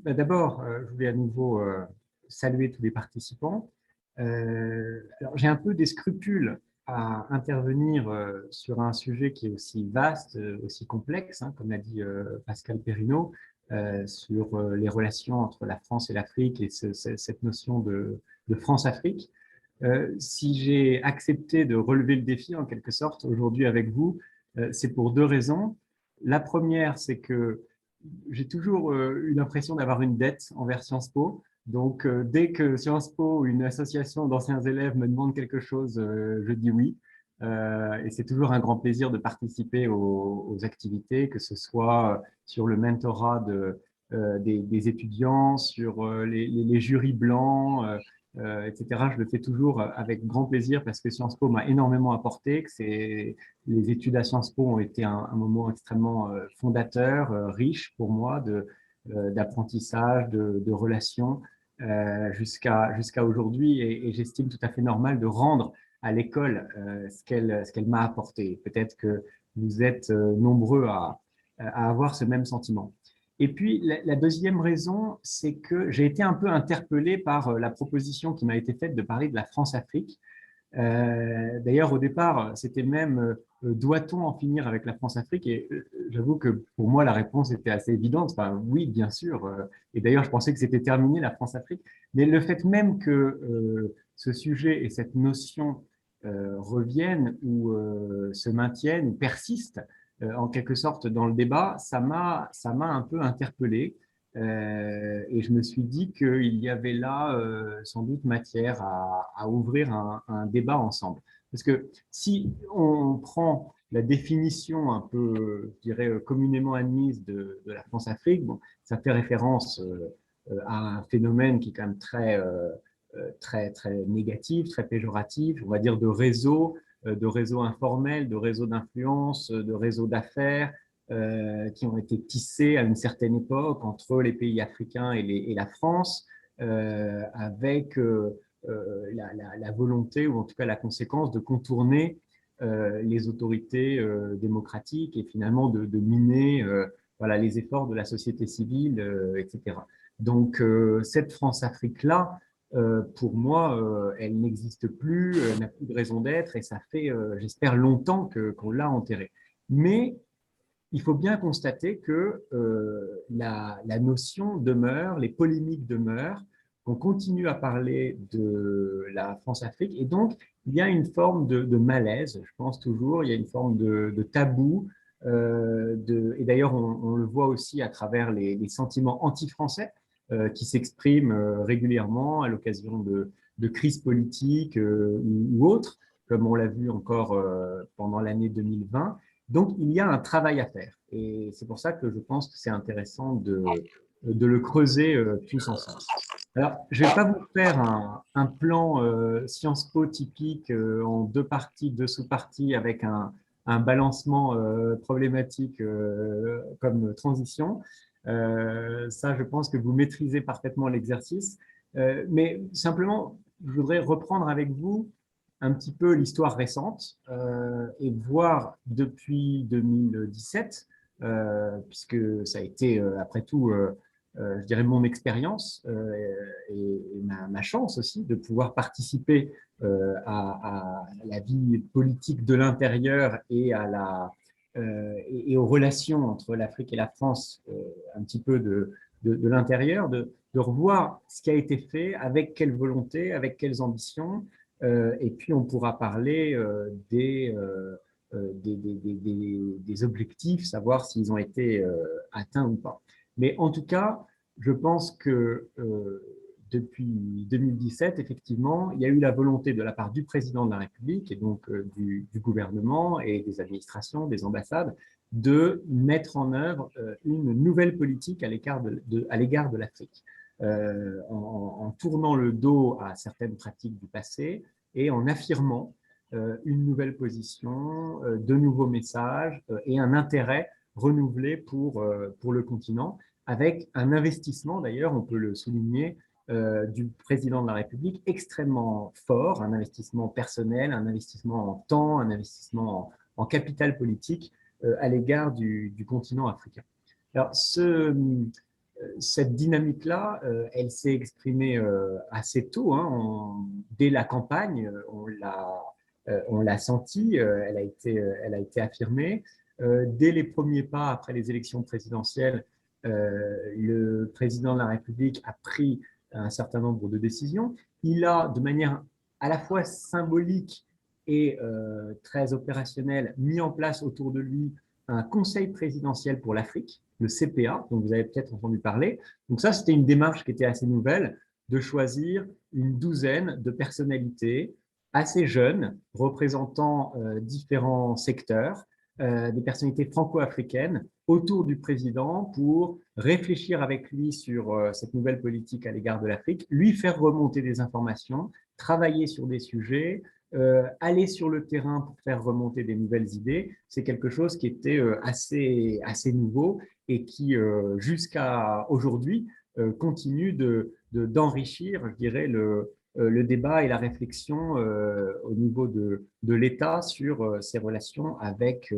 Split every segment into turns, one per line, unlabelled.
D'abord, je voulais à nouveau saluer tous les participants. Alors, j'ai un peu des scrupules à intervenir sur un sujet qui est aussi vaste, aussi complexe, hein, comme l'a dit Pascal Perrineau, sur les relations entre la France et l'Afrique et cette notion de France-Afrique. Si j'ai accepté de relever le défi, en quelque sorte, aujourd'hui avec vous, c'est pour deux raisons. La première, c'est que j'ai toujours eu l'impression d'avoir une dette envers Sciences Po. Donc, dès que Sciences Po ou une association d'anciens élèves me demande quelque chose, je dis oui. Et c'est toujours un grand plaisir de participer aux activités, que ce soit sur le mentorat des étudiants, sur les jurys blancs, etc. Je le fais toujours avec grand plaisir parce que Sciences Po m'a énormément apporté, que les études à Sciences Po ont été un moment extrêmement fondateur, riche pour moi d'apprentissage, de relations jusqu'à aujourd'hui. Et j'estime tout à fait normal de rendre à l'école ce qu'elle m'a apporté. Peut-être que vous êtes nombreux à avoir ce même sentiment. Et puis, la deuxième raison, c'est que j'ai été un peu interpellé par la proposition qui m'a été faite de parler de la France-Afrique. D'ailleurs, au départ, c'était même doit-on en finir avec la France-Afrique? Et j'avoue que pour moi, la réponse était assez évidente. Enfin, oui, bien sûr. Et d'ailleurs, je pensais que c'était terminé la France-Afrique. Mais le fait même que ce sujet et cette notion reviennent ou se maintiennent ou persistent en quelque sorte dans le débat, ça m'a un peu interpellé. Et je me suis dit qu'il y avait là sans doute matière à ouvrir un débat ensemble. Parce que si on prend la définition un peu, je dirais, communément admise de la France-Afrique, bon, ça fait référence à un phénomène qui est quand même très négatif, très péjoratif, on va dire de réseaux informels, de réseaux d'influence, de réseaux d'affaires, qui ont été tissés à une certaine époque entre les pays africains et la France, avec la volonté, ou en tout cas la conséquence, de contourner les autorités démocratiques et finalement de miner voilà, les efforts de la société civile, etc. Donc, cette France-Afrique-là, pour moi, elle n'existe plus, n'a plus de raison d'être et ça fait, j'espère, longtemps qu'on l'a enterrée. Mais il faut bien constater que la notion demeure, les polémiques demeurent, on continue à parler de la France-Afrique et donc il y a une forme de malaise, je pense toujours, il y a une forme de tabou, et d'ailleurs on le voit aussi à travers les sentiments anti-français qui s'expriment régulièrement à l'occasion de crises politiques ou autres, comme on l'a vu encore pendant l'année 2020. Donc, il y a un travail à faire. Et c'est pour ça que je pense que c'est intéressant de le creuser tous ensemble. Alors, je ne vais pas vous faire un plan Sciences Po typique en deux parties, deux sous-parties avec un balancement problématique comme transition. Ça, je pense que vous maîtrisez parfaitement l'exercice. Mais simplement, je voudrais reprendre avec vous un petit peu l'histoire récente et voir depuis 2017, puisque ça a été, après tout, je dirais mon expérience et ma chance aussi de pouvoir participer à la vie politique de l'intérieur et aux relations entre l'Afrique et la France, un petit peu de l'intérieur, de revoir ce qui a été fait, avec quelle volonté, avec quelles ambitions, et puis, on pourra parler des objectifs, savoir s'ils ont été atteints ou pas. Mais en tout cas, je pense que depuis 2017, effectivement, il y a eu la volonté de la part du président de la République et donc du gouvernement et des administrations, des ambassades, de mettre en œuvre une nouvelle politique à l'égard de l'Afrique. En tournant le dos à certaines pratiques du passé et en affirmant une nouvelle position, de nouveaux messages et un intérêt renouvelé pour le continent, avec un investissement, d'ailleurs, on peut le souligner, du président de la République extrêmement fort, un investissement personnel, un investissement en temps, un investissement en capital politique à l'égard du continent africain. Alors, cette dynamique-là, elle s'est exprimée assez tôt, hein. Dès la campagne, on l'a senti, elle a été affirmée. Dès les premiers pas après les élections présidentielles, le président de la République a pris un certain nombre de décisions. Il a, de manière à la fois symbolique et très opérationnelle, mis en place autour de lui un conseil présidentiel pour l'Afrique, le CPA, dont vous avez peut-être entendu parler. Donc ça, c'était une démarche qui était assez nouvelle, de choisir une douzaine de personnalités assez jeunes, représentant différents secteurs, des personnalités franco-africaines autour du président pour réfléchir avec lui sur cette nouvelle politique à l'égard de l'Afrique, lui faire remonter des informations, travailler sur des sujets, aller sur le terrain pour faire remonter des nouvelles idées. C'est quelque chose qui était assez nouveau et qui, jusqu'à aujourd'hui, continue d'enrichir, je dirais, le débat et la réflexion au niveau de l'État sur ses relations avec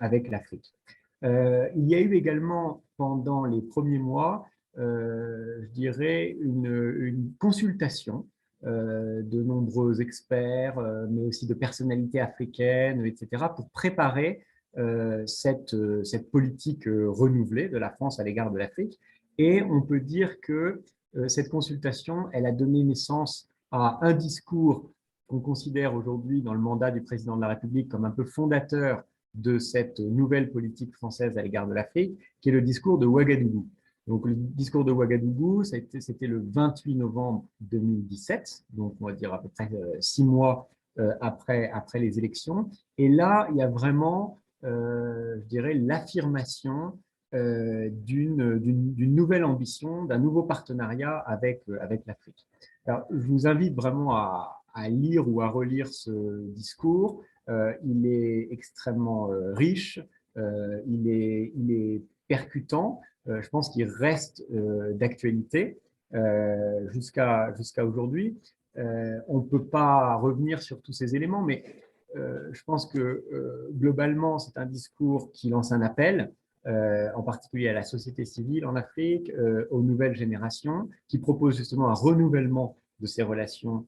l'Afrique. Il y a eu également, pendant les premiers mois, je dirais, une consultation de nombreux experts, mais aussi de personnalités africaines, etc., pour préparer cette politique renouvelée de la France à l'égard de l'Afrique. Et on peut dire que cette consultation, elle a donné naissance à un discours qu'on considère aujourd'hui dans le mandat du président de la République comme un peu fondateur de cette nouvelle politique française à l'égard de l'Afrique, qui est le discours de Ouagadougou. Donc, le discours de Ouagadougou, c'était le 28 novembre 2017, donc on va dire à peu près 6 mois après les élections. Et là, il y a vraiment, je dirais, l'affirmation d'une nouvelle ambition, d'un nouveau partenariat avec l'Afrique. Alors, je vous invite vraiment à lire ou à relire ce discours. Il est extrêmement riche, il est percutant. Je pense qu'il reste d'actualité jusqu'à aujourd'hui. On ne peut pas revenir sur tous ces éléments, mais je pense que globalement, c'est un discours qui lance un appel, en particulier à la société civile en Afrique, aux nouvelles générations, qui propose justement un renouvellement de ces relations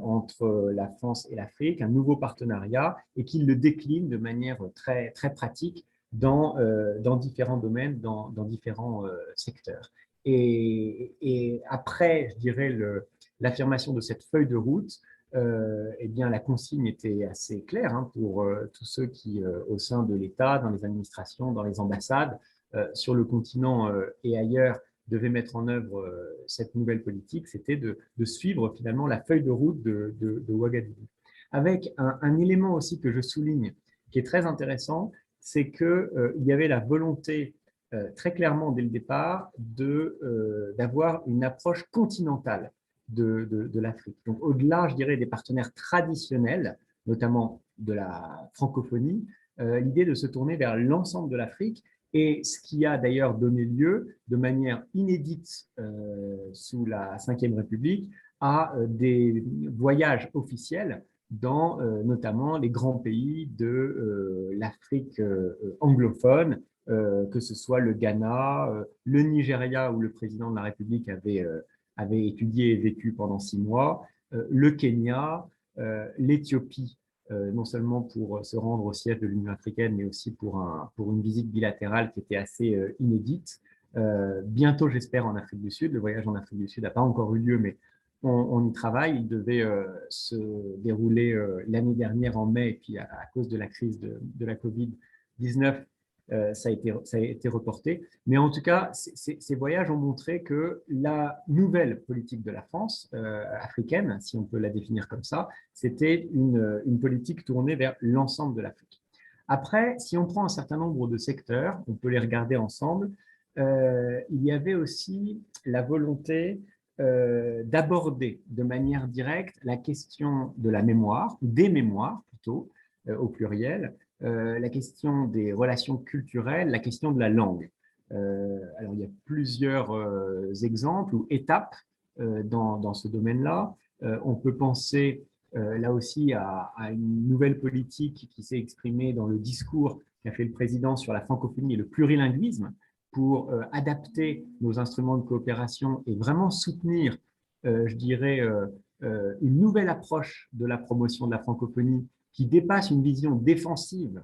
entre la France et l'Afrique, un nouveau partenariat, et qui le décline de manière très, très pratique dans différents domaines, dans différents secteurs. Et après, je dirais, l'affirmation de cette feuille de route, eh bien, la consigne était assez claire, hein, pour tous ceux qui, au sein de l'État, dans les administrations, dans les ambassades, sur le continent et ailleurs, devaient mettre en œuvre cette nouvelle politique, c'était de suivre finalement la feuille de route de Ouagadougou. Avec un élément aussi que je souligne, qui est très intéressant, c'est qu'il y avait la volonté très clairement dès le départ d'avoir une approche continentale de l'Afrique. Donc au-delà, je dirais, des partenaires traditionnels, notamment de la francophonie, l'idée de se tourner vers l'ensemble de l'Afrique, et ce qui a d'ailleurs donné lieu de manière inédite sous la Ve République à des voyages officiels dans notamment les grands pays de l'Afrique anglophone, que ce soit le Ghana, le Nigeria, où le président de la République avait étudié et vécu pendant 6 mois, le Kenya, l'Éthiopie, non seulement pour se rendre au siège de l'Union africaine, mais aussi pour une visite bilatérale qui était assez inédite. Bientôt, j'espère, en Afrique du Sud. Le voyage en Afrique du Sud n'a pas encore eu lieu, mais on y travaille. Il devait se dérouler l'année dernière en mai, et puis à cause de la crise de la Covid-19, ça a été reporté. Mais en tout cas, ces voyages ont montré que la nouvelle politique de la France africaine, si on peut la définir comme ça, c'était une politique tournée vers l'ensemble de l'Afrique. Après, si on prend un certain nombre de secteurs, on peut les regarder ensemble, il y avait aussi la volonté d'aborder de manière directe la question de la mémoire, ou des mémoires plutôt, au pluriel, la question des relations culturelles, la question de la langue. Alors, il y a plusieurs exemples ou étapes dans ce domaine-là. On peut penser là aussi à une nouvelle politique qui s'est exprimée dans le discours qu'a fait le président sur la francophonie et le plurilinguisme, pour adapter nos instruments de coopération et vraiment soutenir, je dirais, une nouvelle approche de la promotion de la francophonie qui dépasse une vision défensive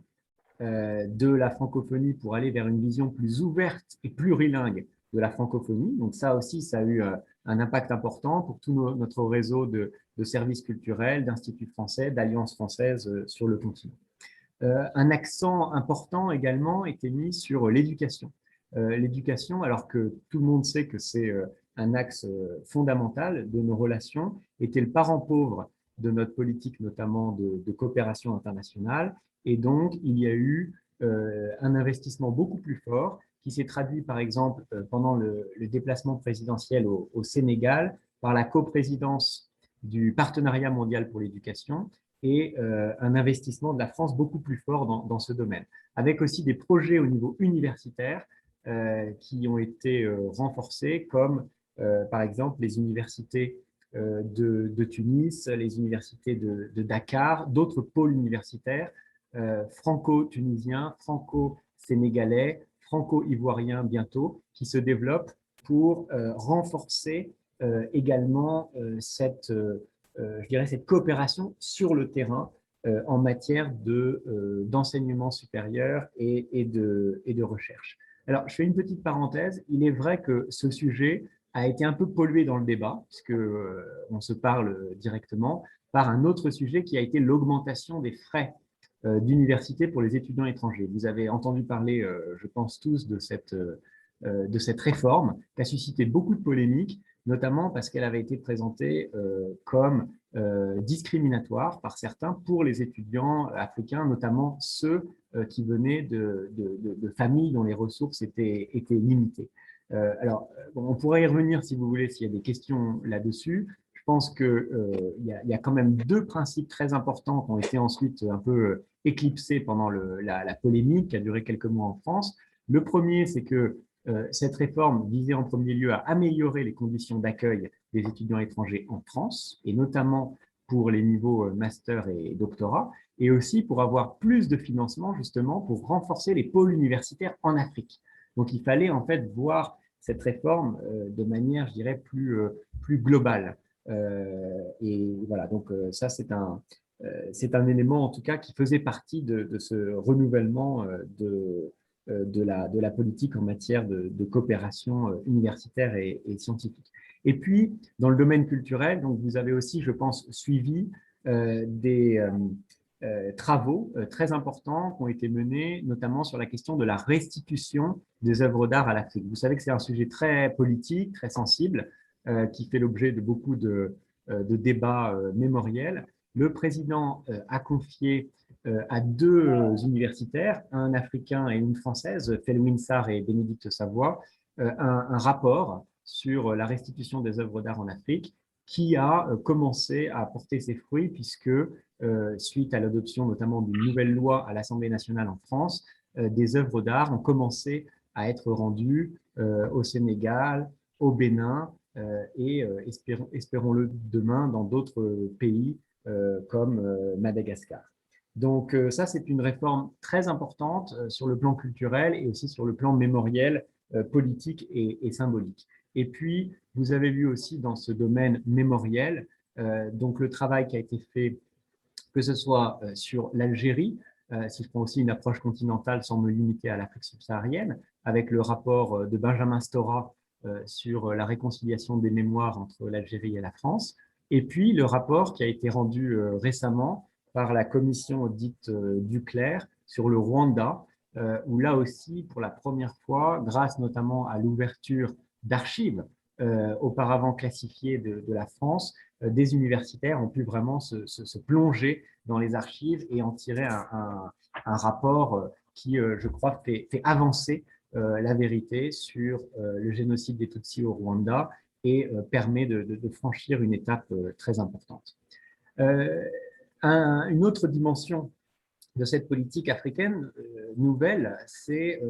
de la francophonie pour aller vers une vision plus ouverte et plurilingue de la francophonie. Donc ça aussi, ça a eu un impact important pour tout notre réseau de services culturels, d'instituts français, d'alliances françaises sur le continent. Un accent important également était mis sur l'éducation. L'éducation, alors que tout le monde sait que c'est un axe fondamental de nos relations, était le parent pauvre de notre politique, notamment de coopération internationale. Et donc, il y a eu un investissement beaucoup plus fort qui s'est traduit, par exemple, pendant le déplacement présidentiel au Sénégal, par la coprésidence du Partenariat mondial pour l'éducation et un investissement de la France beaucoup plus fort dans ce domaine, avec aussi des projets au niveau universitaire qui ont été renforcés, comme par exemple les universités de Tunis, les universités de Dakar, d'autres pôles universitaires franco-tunisiens, franco-sénégalais, franco-ivoiriens bientôt, qui se développent pour renforcer également je dirais, cette coopération sur le terrain en matière d'enseignement supérieur et de recherche. Alors, je fais une petite parenthèse. Il est vrai que ce sujet a été un peu pollué dans le débat, puisque on se parle directement, par un autre sujet qui a été l'augmentation des frais d'université pour les étudiants étrangers. Vous avez entendu parler, je pense tous, de cette réforme qui a suscité beaucoup de polémiques, notamment parce qu'elle avait été présentée comme discriminatoire par certains pour les étudiants africains, notamment ceux qui venaient de familles dont les ressources étaient limitées. Alors, on pourrait y revenir si vous voulez, s'il y a des questions là-dessus. Je pense qu'il y a quand même deux principes très importants qui ont été ensuite un peu éclipsés pendant la polémique qui a duré quelques mois en France. Le premier, c'est que cette réforme visait en premier lieu à améliorer les conditions d'accueil des étudiants étrangers en France, et notamment pour les niveaux master et doctorat, et aussi pour avoir plus de financement justement pour renforcer les pôles universitaires en Afrique. Donc il fallait en fait voir cette réforme de manière, je dirais, plus globale. Et voilà, donc ça c'est un élément en tout cas qui faisait partie de ce renouvellement de la politique en matière de coopération universitaire et scientifique. Et puis, dans le domaine culturel, donc vous avez aussi, je pense, suivi des travaux très importants qui ont été menés, notamment sur la question de la restitution des œuvres d'art à l'Afrique. Vous savez que c'est un sujet très politique, très sensible, qui fait l'objet de beaucoup de débats mémoriels. Le président a confié à deux universitaires, un africain et une française, Felwine Sarr et Bénédicte Savoie, un rapport sur la restitution des œuvres d'art en Afrique qui a commencé à porter ses fruits puisque, suite à l'adoption notamment d'une nouvelle loi à l'Assemblée nationale en France, des œuvres d'art ont commencé à être rendues au Sénégal, au Bénin et espérons-le demain dans d'autres pays comme Madagascar. Donc ça, c'est une réforme très importante sur le plan culturel et aussi sur le plan mémoriel, politique et symbolique. Et puis, vous avez vu aussi dans ce domaine mémoriel, donc le travail qui a été fait, que ce soit sur l'Algérie, si je prends aussi une approche continentale sans me limiter à l'Afrique subsaharienne, avec le rapport de Benjamin Stora sur la réconciliation des mémoires entre l'Algérie et la France, et puis le rapport qui a été rendu récemment par la commission dite Duclerc sur le Rwanda, où là aussi, pour la première fois, grâce notamment à l'ouverture d'archives auparavant classifiées de la France, des universitaires ont pu vraiment se plonger dans les archives et en tirer un rapport qui, je crois, fait avancer la vérité sur le génocide des Tutsis au Rwanda et permet de franchir une étape très importante. Une autre dimension de cette politique africaine nouvelle, c'est,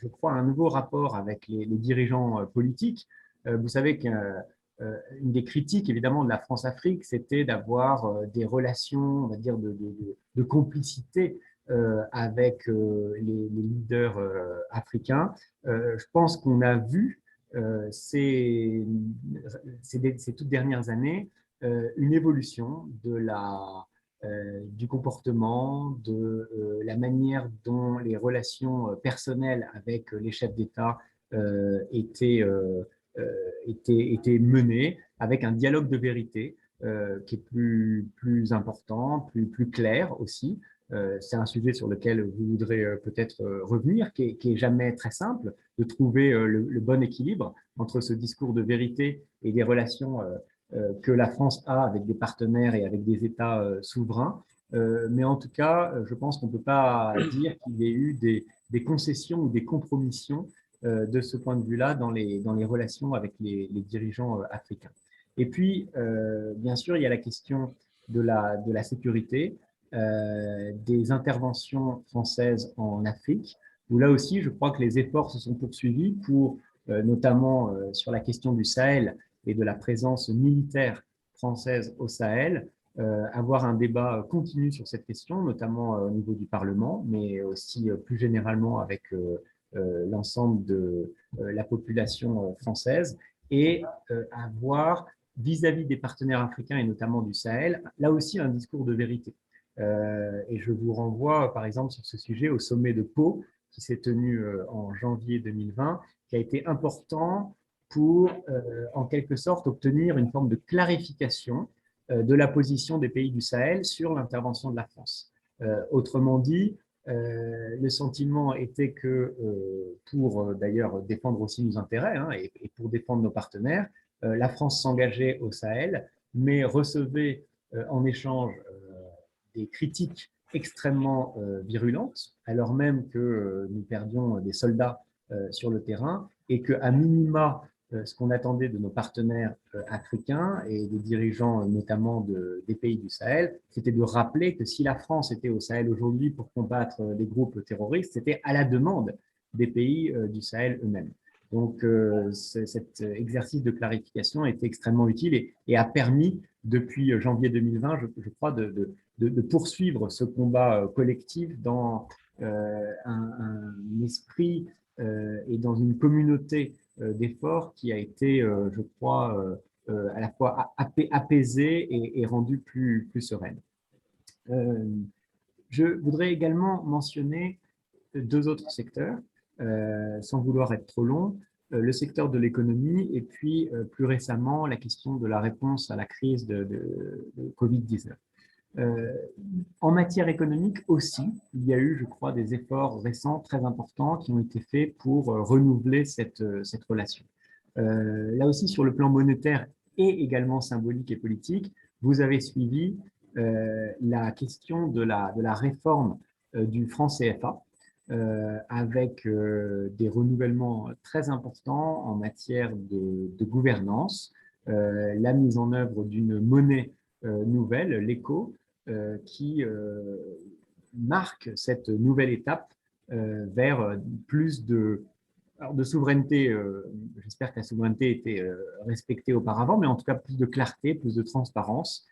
je crois, un nouveau rapport avec les dirigeants politiques. Vous savez qu'une des critiques, évidemment, de la France-Afrique, c'était d'avoir des relations, on va dire, de complicité avec les leaders africains. Je pense qu'on a vu ces toutes dernières années une évolution du comportement, de la manière dont les relations personnelles avec les chefs d'État étaient, étaient menées, avec un dialogue de vérité qui est plus important, plus clair aussi. C'est un sujet sur lequel vous voudrez peut-être revenir, qui est jamais très simple, de trouver le bon équilibre entre ce discours de vérité et des relations que la France a avec des partenaires et avec des États souverains. Mais en tout cas, je pense qu'on ne peut pas dire qu'il y ait eu des concessions ou des compromissions de ce point de vue-là dans les relations avec les dirigeants africains. Et puis, bien sûr, il y a la question de la sécurité, des interventions françaises en Afrique, où là aussi, je crois que les efforts se sont poursuivis pour, notamment sur la question du Sahel et de la présence militaire française au Sahel, avoir un débat continu sur cette question, notamment au niveau du Parlement, mais aussi plus généralement avec l'ensemble de la population française, et avoir vis-à-vis des partenaires africains et notamment du Sahel, là aussi un discours de vérité. Et je vous renvoie par exemple sur ce sujet au sommet de Pau qui s'est tenu en janvier 2020, qui a été important pour en quelque sorte obtenir une forme de clarification de la position des pays du Sahel sur l'intervention de la France. Autrement dit, le sentiment était que pour d'ailleurs défendre aussi nos intérêts et pour défendre nos partenaires, la France s'engageait au Sahel, mais recevait en échange des critiques extrêmement virulentes, alors même que nous perdions des soldats sur le terrain et qu'à minima, ce qu'on attendait de nos partenaires africains et des dirigeants notamment des pays du Sahel, c'était de rappeler que si la France était au Sahel aujourd'hui pour combattre des groupes terroristes, c'était à la demande des pays du Sahel eux-mêmes. Donc cet exercice de clarification était extrêmement utile et a permis depuis janvier 2020, je crois, de poursuivre ce combat collectif dans un esprit et dans une communauté d'efforts qui a été, je crois, à la fois apaisée et rendue plus sereine. Je voudrais également mentionner deux autres secteurs, sans vouloir être trop long, le secteur de l'économie et puis plus récemment la question de la réponse à la crise de Covid-19. En matière économique aussi, il y a eu, je crois, des efforts récents très importants qui ont été faits pour renouveler cette relation. Là aussi, sur le plan monétaire et également symbolique et politique, vous avez suivi la question de la réforme du franc CFA, avec des renouvellements très importants en matière de gouvernance, la mise en œuvre d'une monnaie nouvelle, l'éco, qui marque cette nouvelle étape vers plus de souveraineté. J'espère que la souveraineté était respectée auparavant, mais en tout cas plus de clarté, plus de transparence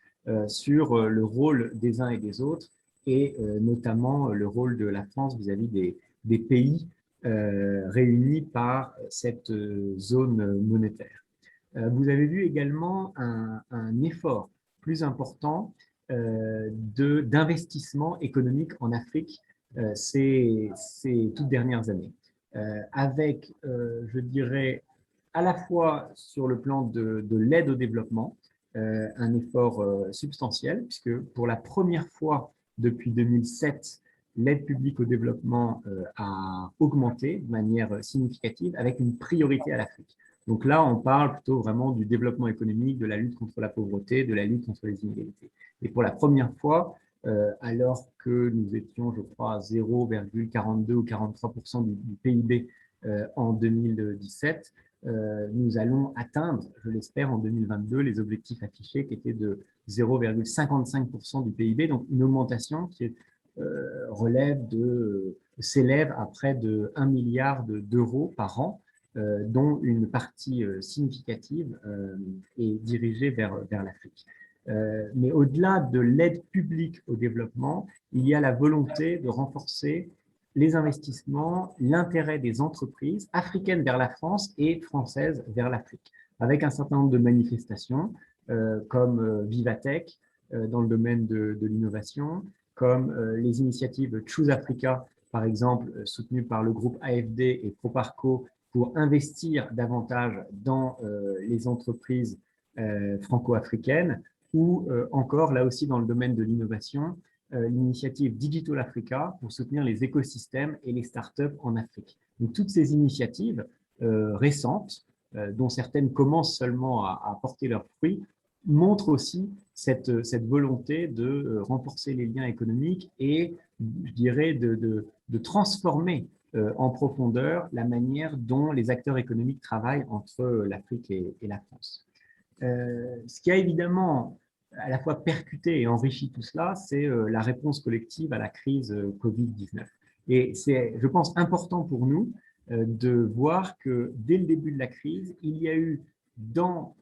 sur le rôle des uns et des autres, et notamment le rôle de la France vis-à-vis des pays réunis par cette zone monétaire. Vous avez vu également un effort plus important d'investissement économique en Afrique ces toutes dernières années, avec, je dirais, à la fois sur le plan de l'aide au développement, un effort substantiel, puisque pour la première fois depuis 2007, l'aide publique au développement a augmenté de manière significative avec une priorité à l'Afrique. Donc là, on parle plutôt vraiment du développement économique, de la lutte contre la pauvreté, de la lutte contre les inégalités. Et pour la première fois, alors que nous étions, je crois, à 0,42 ou 43% du PIB en 2017, nous allons atteindre, je l'espère, en 2022, les objectifs affichés qui étaient de 0,55% du PIB, donc une augmentation qui s'élève à près de 1 milliard d'euros par an, dont une partie significative est dirigée vers l'Afrique. Mais au-delà de l'aide publique au développement, il y a la volonté de renforcer les investissements, l'intérêt des entreprises africaines vers la France et françaises vers l'Afrique, avec un certain nombre de manifestations comme Vivatech dans le domaine de l'innovation, comme les initiatives Choose Africa, par exemple, soutenues par le groupe AFD et Proparco pour investir davantage dans les entreprises franco-africaines, ou encore, là aussi, dans le domaine de l'innovation, l'initiative Digital Africa pour soutenir les écosystèmes et les startups en Afrique. Donc, toutes ces initiatives récentes, dont certaines commencent seulement à porter leurs fruits, montrent aussi cette volonté de renforcer les liens économiques et, je dirais, de transformer en profondeur la manière dont les acteurs économiques travaillent entre l'Afrique et la France. Ce qui a évidemment à la fois percuté et enrichi tout cela, c'est la réponse collective à la crise Covid-19. Et c'est, je pense, important pour nous de voir que dès le début de la crise, il y a eu dans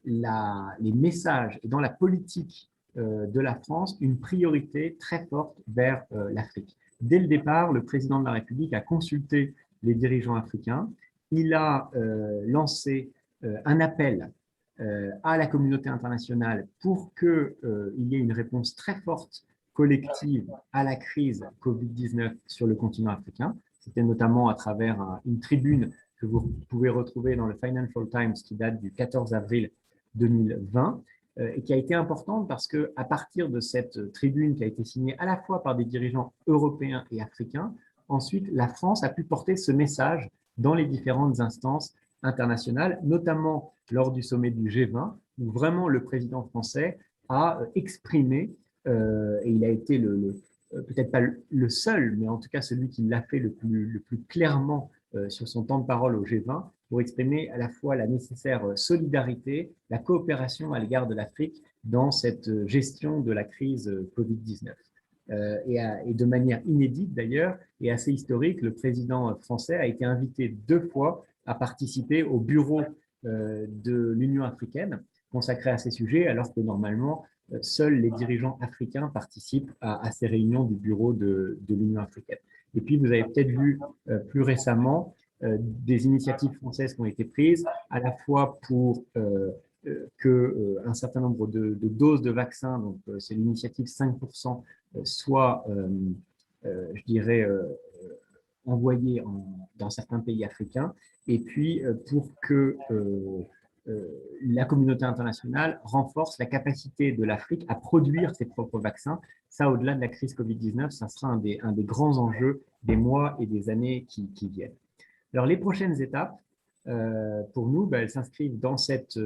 les messages et dans la politique de la France une priorité très forte vers l'Afrique. Dès le départ, le président de la République a consulté les dirigeants africains. Il a lancé un appel à la communauté internationale pour qu'il y ait une réponse très forte collective à la crise Covid-19 sur le continent africain. C'était notamment à travers une tribune que vous pouvez retrouver dans le Financial Times qui date du 14 avril 2020 et qui a été importante parce qu'à partir de cette tribune qui a été signée à la fois par des dirigeants européens et africains, ensuite la France a pu porter ce message dans les différentes instances internationales, notamment lors du sommet du G20, où vraiment le président français a exprimé, et il a été peut-être pas le seul, mais en tout cas celui qui l'a fait le plus clairement sur son temps de parole au G20, pour exprimer à la fois la nécessaire solidarité, la coopération à l'égard de l'Afrique dans cette gestion de la crise Covid-19. Et de manière inédite d'ailleurs, et assez historique, le président français a été invité 2 fois à participer au bureau de l'Union africaine consacré à ces sujets, alors que normalement, seuls les dirigeants africains participent à ces réunions du bureau de l'Union africaine. Et puis, vous avez peut-être vu plus récemment des initiatives françaises qui ont été prises, à la fois pour qu'un certain nombre de doses de vaccins, donc c'est l'initiative 5%, soit, je dirais, envoyées dans certains pays africains, et puis pour que la communauté internationale renforce la capacité de l'Afrique à produire ses propres vaccins. Ça, au-delà de la crise Covid-19, ça sera un des grands enjeux des mois et des années qui viennent. Alors, les prochaines étapes, pour nous, elles s'inscrivent dans cette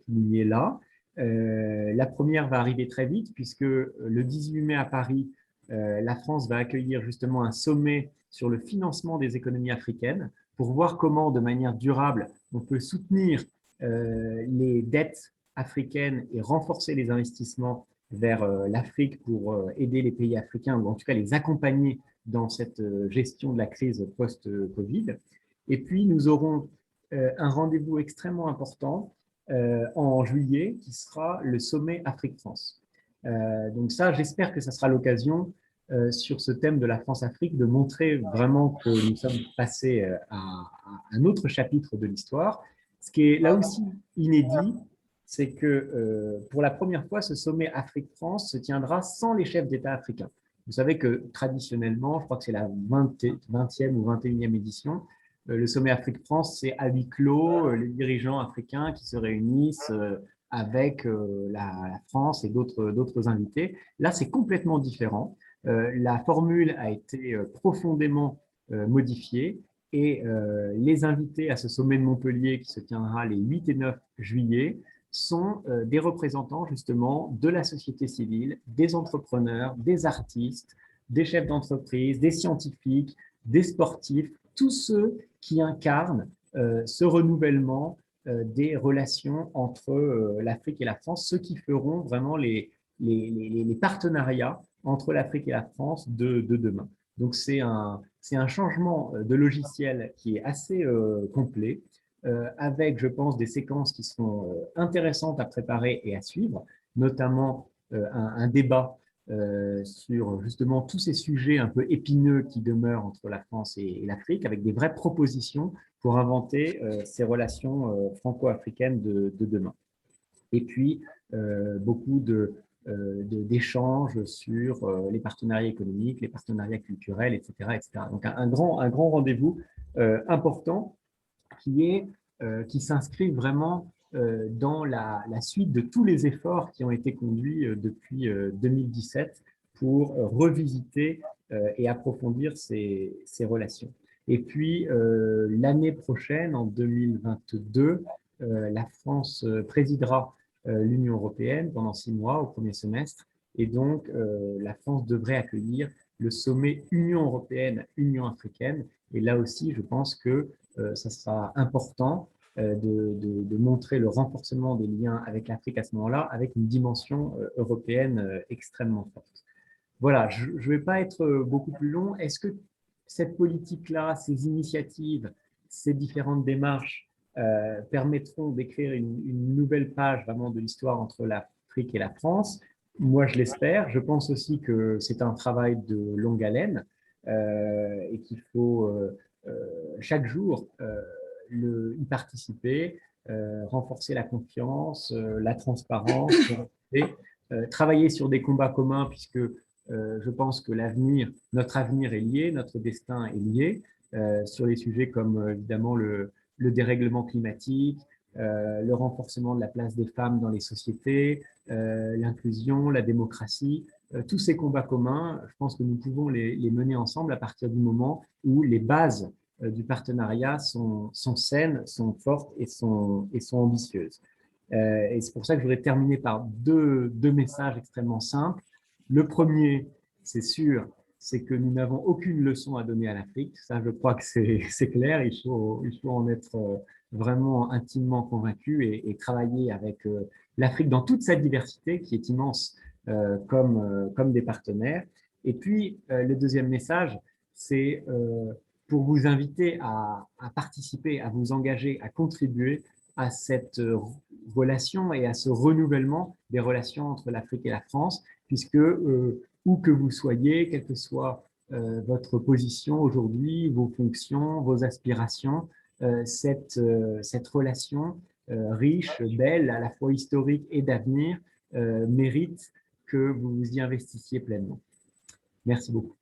lignée-là. La première va arriver très vite, puisque le 18 mai à Paris, la France va accueillir justement un sommet sur le financement des économies africaines pour voir comment, de manière durable, on peut soutenir les dettes africaines et renforcer les investissements vers l'Afrique pour aider les pays africains, ou en tout cas les accompagner dans cette gestion de la crise post-Covid. Et puis, nous aurons un rendez-vous extrêmement important en juillet, qui sera le sommet Afrique-France. Donc ça, j'espère que ça sera l'occasion sur ce thème de la France-Afrique de montrer vraiment que nous sommes passés à un autre chapitre de l'histoire. Ce qui est là aussi inédit, c'est que pour la première fois, ce sommet Afrique-France se tiendra sans les chefs d'État africains. Vous savez que traditionnellement, je crois que c'est la 20e ou 21e édition, le sommet Afrique-France, c'est à huis clos, les dirigeants africains qui se réunissent avec la France et d'autres invités. Là, c'est complètement différent. La formule a été profondément modifiée et les invités à ce sommet de Montpellier qui se tiendra les 8 et 9 juillet sont des représentants justement de la société civile, des entrepreneurs, des artistes, des chefs d'entreprise, des scientifiques, des sportifs, tous ceux qui incarnent ce renouvellement des relations entre l'Afrique et la France, ceux qui feront vraiment les partenariats entre l'Afrique et la France de demain. Donc, c'est un changement de logiciel qui est assez complet. avec, je pense, des séquences qui sont intéressantes à préparer et à suivre, notamment un débat sur justement tous ces sujets un peu épineux qui demeurent entre la France et l'Afrique, avec des vraies propositions pour inventer ces relations franco-africaines de demain. Et puis, beaucoup d'échanges sur les partenariats économiques, les partenariats culturels, etc. etc. Donc, un grand rendez-vous important qui s'inscrit vraiment dans la suite de tous les efforts qui ont été conduits depuis 2017 pour revisiter et approfondir ces relations. Et puis, l'année prochaine, en 2022, la France présidera l'Union européenne pendant 6 mois au premier semestre. Et donc, la France devrait accueillir le sommet Union européenne-Union africaine. Et là aussi, je pense que ça sera important de montrer le renforcement des liens avec l'Afrique à ce moment-là, avec une dimension européenne extrêmement forte. Voilà, je ne vais pas être beaucoup plus long. Est-ce que cette politique-là, ces initiatives, ces différentes démarches permettront d'écrire une nouvelle page vraiment de l'histoire entre l'Afrique et la France? Moi, je l'espère. Je pense aussi que c'est un travail de longue haleine et qu'il faut chaque jour y participer, renforcer la confiance, la transparence, et, travailler sur des combats communs puisque je pense que notre avenir est lié, notre destin est lié sur les sujets comme évidemment le dérèglement climatique, le renforcement de la place des femmes dans les sociétés, l'inclusion, la démocratie. Tous ces combats communs, je pense que nous pouvons les mener ensemble à partir du moment où les bases du partenariat sont saines, sont fortes et sont ambitieuses. Et c'est pour ça que je voudrais terminer par deux messages extrêmement simples. Le premier, c'est sûr, c'est que nous n'avons aucune leçon à donner à l'Afrique. Ça, je crois que c'est clair. Il faut en être vraiment intimement convaincu et travailler avec l'Afrique dans toute sa diversité, qui est immense, comme des partenaires. Et puis, le deuxième message, c'est pour vous inviter à participer, à vous engager, à contribuer à cette relation et à ce renouvellement des relations entre l'Afrique et la France, puisque où que vous soyez, quelle que soit votre position aujourd'hui, vos fonctions, vos aspirations, cette relation riche, belle, à la fois historique et d'avenir, mérite que vous y investissiez pleinement. Merci beaucoup.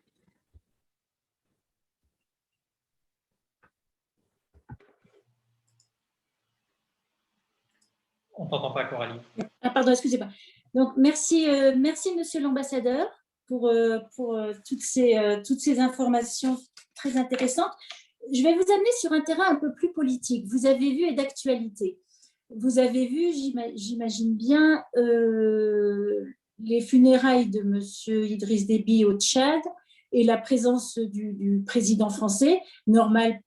On ne t'entend pas, Coralie.
Ah, pardon, excusez-moi. Donc, merci, monsieur l'ambassadeur, pour toutes ces informations très intéressantes. Je vais vous amener sur un terrain un peu plus politique. Vous avez vu, et d'actualité. Vous avez vu, j'imagine bien, les funérailles de monsieur Idriss Déby au Tchad et la présence du président français, normal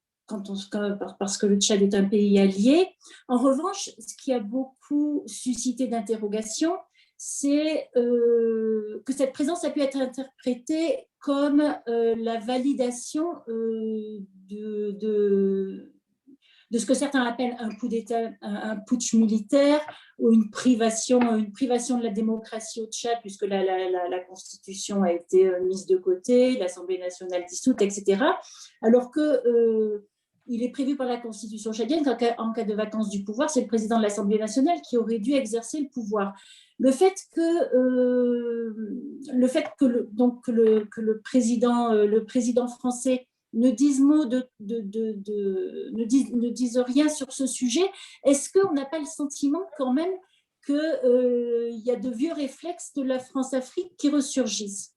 parce que le Tchad est un pays allié. En revanche, ce qui a beaucoup suscité d'interrogations, c'est que cette présence a pu être interprétée comme la validation de ce que certains appellent un coup d'État, un putsch militaire ou une privation de la démocratie au Tchad, puisque la Constitution a été mise de côté, l'Assemblée nationale dissoute, etc. Alors que il est prévu par la Constitution tchadienne qu'en cas de vacance du pouvoir, c'est le président de l'Assemblée nationale qui aurait dû exercer le pouvoir. Le fait que le président français ne dise rien sur ce sujet, est-ce qu'on n'a pas le sentiment quand même qu'il y a de vieux réflexes de la France-Afrique qui ressurgissent?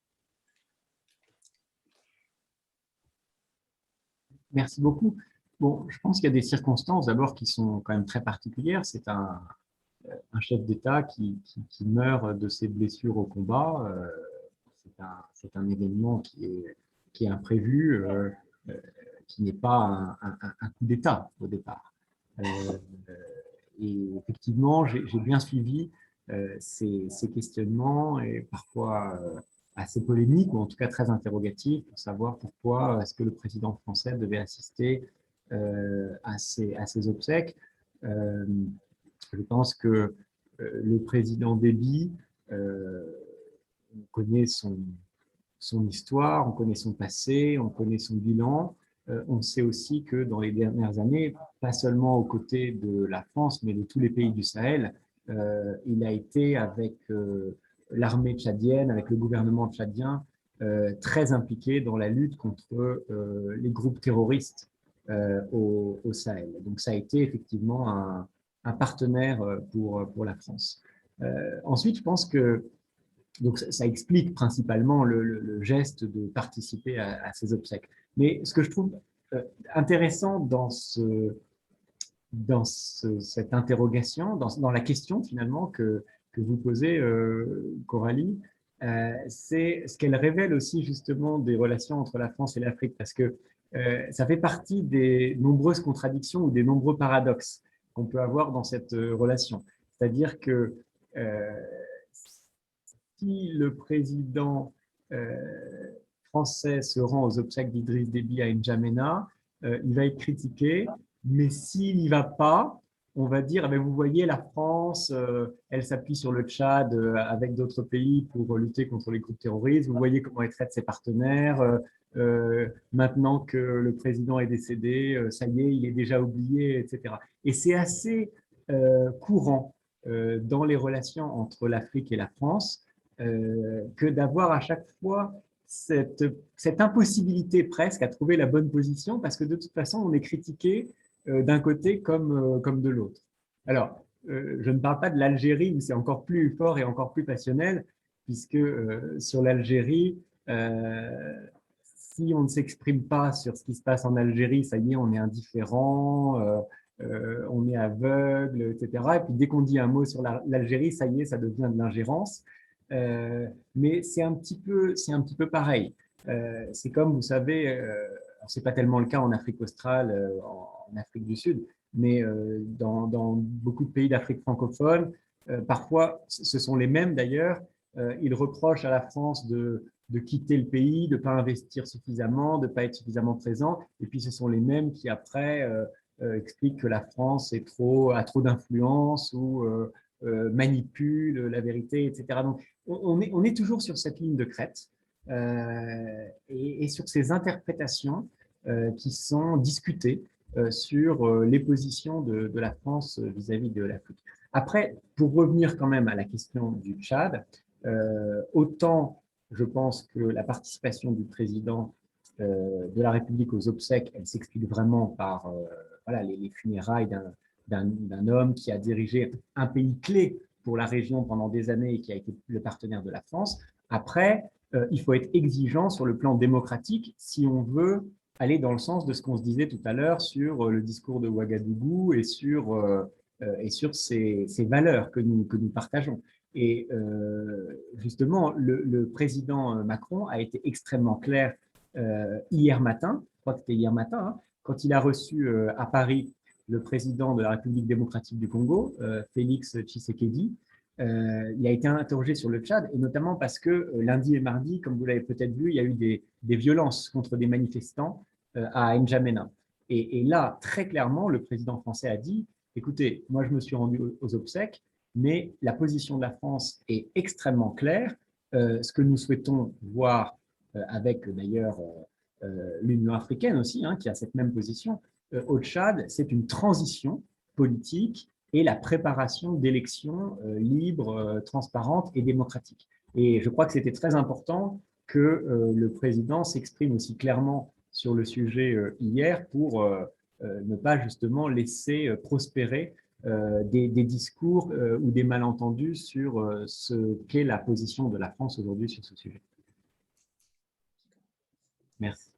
Merci beaucoup. Bon, je pense qu'il y a des circonstances d'abord qui sont quand même très particulières. C'est un chef d'État qui meurt de ses blessures au combat. C'est un événement qui est imprévu, qui n'est pas un coup d'État au départ. Et effectivement, j'ai bien suivi ces questionnements et parfois assez polémiques, ou en tout cas très interrogatifs, pour savoir pourquoi est-ce que le président français devait assister à ces obsèques. Je pense que le président Déby, on connaît son histoire, on connaît son passé, on connaît son bilan. On sait aussi que dans les dernières années, pas seulement aux côtés de la France, mais de tous les pays du Sahel, il a été avec l'armée tchadienne, avec le gouvernement tchadien, très impliqué dans la lutte contre les groupes terroristes au Sahel. Donc ça a été effectivement un partenaire pour la France. Ensuite, je pense que donc ça explique principalement le geste de participer à ces obsèques. Mais ce que je trouve intéressant dans cette interrogation, dans la question finalement que vous posez, Coralie, c'est ce qu'elle révèle aussi justement des relations entre la France et l'Afrique, parce que ça fait partie des nombreuses contradictions ou des nombreux paradoxes qu'on peut avoir dans cette relation. C'est-à-dire que si le président français se rend aux obsèques d'Idriss Déby à N'Djamena, il va être critiqué, mais s'il n'y va pas, on va dire, eh bien, vous voyez, la France, elle s'appuie sur le Tchad avec d'autres pays pour lutter contre les groupes terroristes, vous voyez comment elle traite ses partenaires, maintenant que le président est décédé, ça y est, il est déjà oublié, etc. Et c'est assez courant dans les relations entre l'Afrique et la France, que d'avoir à chaque fois cette impossibilité presque à trouver la bonne position, parce que de toute façon, on est critiqué d'un côté comme de l'autre. Alors, je ne parle pas de l'Algérie, où c'est encore plus fort et encore plus passionnel, puisque sur l'Algérie, si on ne s'exprime pas sur ce qui se passe en Algérie, ça y est, on est indifférent, on est aveugle, etc. Et puis dès qu'on dit un mot sur l'Algérie, ça y est, ça devient de l'ingérence. Mais c'est un petit peu pareil. C'est comme, vous savez, c'est pas tellement le cas en Afrique australe, en Afrique du Sud, mais dans beaucoup de pays d'Afrique francophone, parfois, ce sont les mêmes d'ailleurs, ils reprochent à la France de quitter le pays, de ne pas investir suffisamment, de ne pas être suffisamment présent, et puis ce sont les mêmes qui après expliquent que la France a trop d'influence ou manipule la vérité, etc. Donc, on est toujours sur cette ligne de crête et sur ces interprétations qui sont discutées sur les positions de la France vis-à-vis de l'Afrique. Après, pour revenir quand même à la question du Tchad, autant je pense que la participation du président de la République aux obsèques, elle s'explique vraiment par voilà, les funérailles d'un homme qui a dirigé un pays clé pour la région pendant des années et qui a été le partenaire de la France. Après, il faut être exigeant sur le plan démocratique si on veut aller dans le sens de ce qu'on se disait tout à l'heure sur le discours de Ouagadougou et sur ces valeurs que nous partageons. Et justement, le président Macron a été extrêmement clair hier matin, je crois que c'était hier matin, hein, quand il a reçu à Paris le président de la République démocratique du Congo, Félix Tshisekedi. Il a été interrogé sur le Tchad, et notamment parce que lundi et mardi, comme vous l'avez peut-être vu, il y a eu des violences contre des manifestants à N'Djamena. Et là, très clairement, le président français a dit, écoutez, moi je me suis rendu aux obsèques, mais la position de la France est extrêmement claire. Ce que nous souhaitons voir avec d'ailleurs l'Union africaine aussi, hein, qui a cette même position, au Tchad, c'est une transition politique et la préparation d'élections libres, transparentes et démocratiques. Et je crois que c'était très important que le président s'exprime aussi clairement sur le sujet hier pour ne pas justement laisser prospérer des discours ou des malentendus sur ce qu'est la position de la France aujourd'hui sur ce sujet. Merci.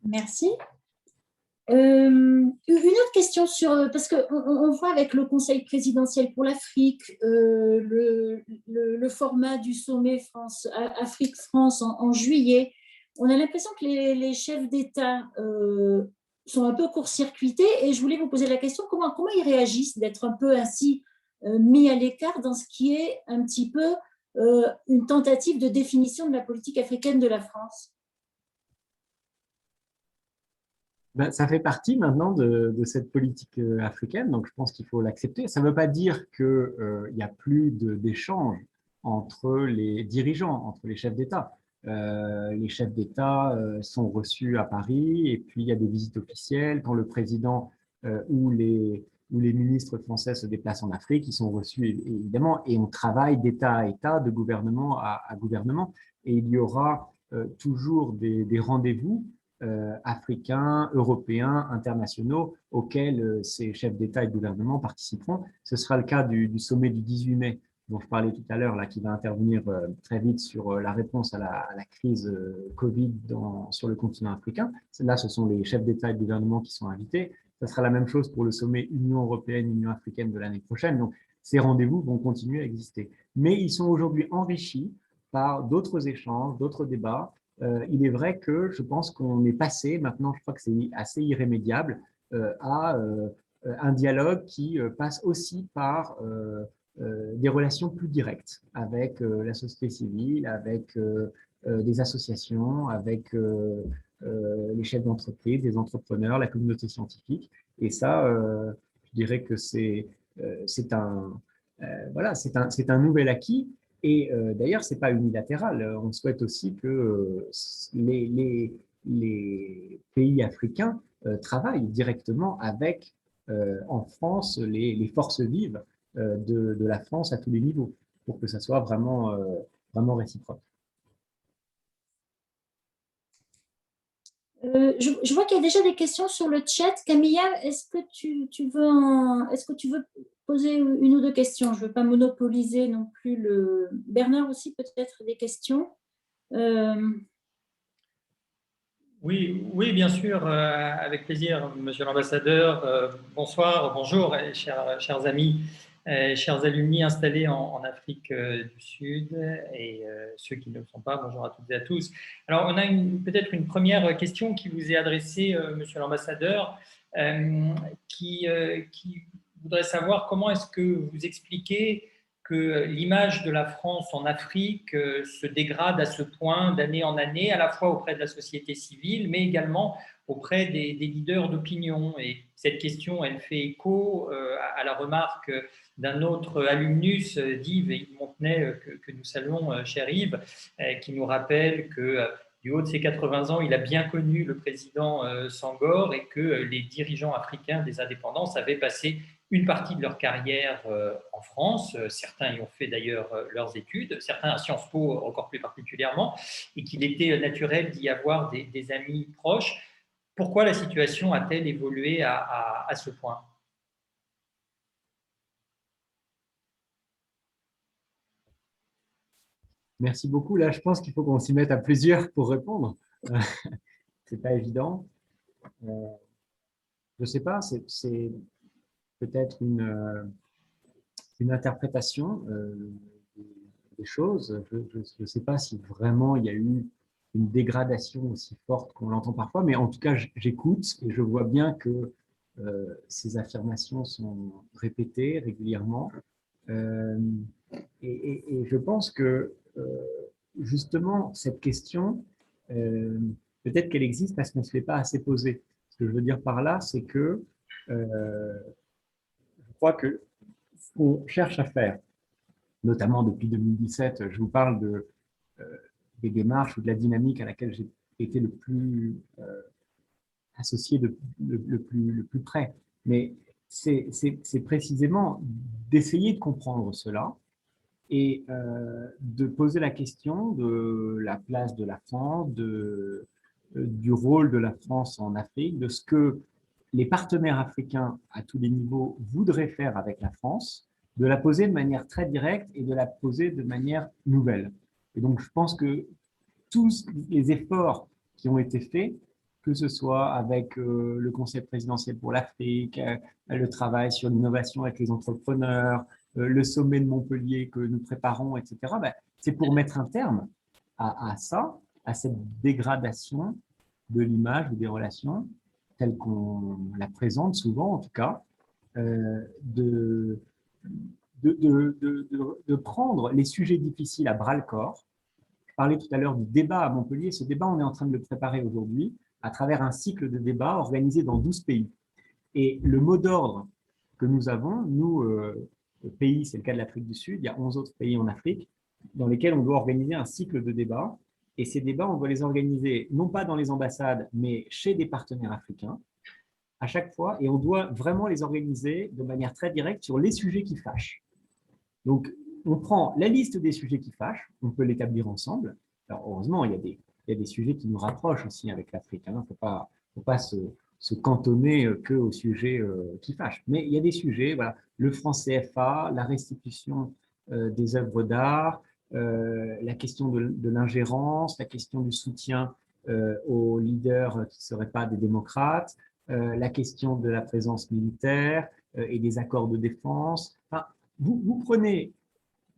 Merci. Une autre question parce qu'on voit avec le Conseil présidentiel pour l'Afrique, le format du sommet Afrique-France en juillet, on a l'impression que les chefs d'État sont un peu court-circuités, et je voulais vous poser la question, comment ils réagissent d'être un peu ainsi mis à l'écart dans ce qui est un petit peu une tentative de définition de la politique africaine de la France?
Ben, ça fait partie maintenant de cette politique africaine, donc je pense qu'il faut l'accepter. Ça ne veut pas dire qu'il n'y a plus d'échanges entre les dirigeants, entre les chefs d'État. Les chefs d'État sont reçus à Paris et puis il y a des visites officielles. Quand le président ou les ministres français se déplacent en Afrique, ils sont reçus évidemment et on travaille d'État à État, de gouvernement à gouvernement. Et il y aura toujours des rendez-vous africains, européens, internationaux auxquels ces chefs d'État et de gouvernement participeront. Ce sera le cas du sommet du 18 mai dont je parlais tout à l'heure, là, qui va intervenir très vite sur la réponse à la crise Covid sur le continent africain. Là, ce sont les chefs d'État et de gouvernement qui sont invités. Ce sera la même chose pour le sommet Union européenne, Union africaine de l'année prochaine. Donc, ces rendez-vous vont continuer à exister. Mais ils sont aujourd'hui enrichis par d'autres échanges, d'autres débats. Il est vrai que je pense qu'on est passé, maintenant je crois que c'est assez irrémédiable, à un dialogue qui passe aussi par des relations plus directes avec la société civile, avec des associations, avec les chefs d'entreprise, des entrepreneurs, la communauté scientifique. Et ça, je dirais que voilà, c'est un nouvel acquis. Et d'ailleurs, ce n'est pas unilatéral. On souhaite aussi que les pays africains travaillent directement avec, en France, les forces vives de la France à tous les niveaux, pour que ça soit vraiment réciproque.
Je vois qu'il y a déjà des questions sur le chat. Camilla, est-ce que tu veux poser une ou deux questions? Je ne veux pas monopoliser non plus le… Bernard aussi, peut-être des questions.
Oui, oui, bien sûr, avec plaisir, Monsieur l'ambassadeur. Bonsoir, bonjour, chers amis, chers alumni installés en Afrique du Sud et ceux qui ne le sont pas, bonjour à toutes et à tous. Alors, on a peut-être une première question qui vous est adressée, Monsieur l'ambassadeur, qui voudrait savoir comment est-ce que vous expliquez que l'image de la France en Afrique se dégrade à ce point d'année en année, à la fois auprès de la société civile, mais également auprès des leaders d'opinion. Et cette question, elle fait écho à la remarque d'un autre alumnus, d'Yves Montenay, que nous saluons, cher Yves, qui nous rappelle que du haut de ses 80 ans, il a bien connu le président Senghor et que les dirigeants africains des indépendances avaient passé une partie de leur carrière en France. Certains y ont fait d'ailleurs leurs études, certains à Sciences Po encore plus particulièrement, et qu'il était naturel d'y avoir des amis proches. Pourquoi la situation a-t-elle évolué à ce point ?
Merci beaucoup. Là, je pense qu'il faut qu'on s'y mette à plusieurs pour répondre. C'est pas évident. Je ne sais pas, c'est peut-être une interprétation des choses. Je ne sais pas si vraiment il y a eu une dégradation aussi forte qu'on l'entend parfois, mais en tout cas, j'écoute et je vois bien que ces affirmations sont répétées régulièrement. Et je pense que justement, cette question, peut-être qu'elle existe parce qu'on ne se l'est pas assez posée. Ce que je veux dire par là, c'est que je crois que ce qu'on cherche à faire, notamment depuis 2017, je vous parle des démarches ou de la dynamique à laquelle j'ai été le plus associé le plus près. Mais c'est précisément d'essayer de comprendre cela et de poser la question de la place de la France, du rôle de la France en Afrique, de ce que les partenaires africains à tous les niveaux voudraient faire avec la France, de la poser de manière très directe et de la poser de manière nouvelle. Et donc, je pense que tous les efforts qui ont été faits, que ce soit avec le Conseil présidentiel pour l'Afrique, le travail sur l'innovation avec les entrepreneurs, le sommet de Montpellier que nous préparons, etc., ben, c'est pour mettre un terme à ça, à cette dégradation de l'image ou des relations, telle qu'on la présente souvent en tout cas, de prendre les sujets difficiles à bras le corps. Je parlais tout à l'heure du débat à Montpellier. Ce débat, on est en train de le préparer aujourd'hui à travers un cycle de débats organisé dans 12 pays. Et le mot d'ordre que nous avons, nous, pays, c'est le cas de l'Afrique du Sud, il y a 11 autres pays en Afrique, dans lesquels on doit organiser un cycle de débats. Et ces débats, on doit les organiser non pas dans les ambassades, mais chez des partenaires africains, à chaque fois, et on doit vraiment les organiser de manière très directe sur les sujets qui fâchent. Donc, on prend la liste des sujets qui fâchent, on peut l'établir ensemble. Alors, heureusement, il y a des sujets qui nous rapprochent aussi avec l'Afrique. Il ne faut pas se cantonner qu'aux sujets qui fâchent. Mais il y a des sujets, voilà, le franc CFA, la restitution des œuvres d'art, la question de l'ingérence, la question du soutien aux leaders qui ne seraient pas des démocrates, la question de la présence militaire et des accords de défense. Enfin, vous prenez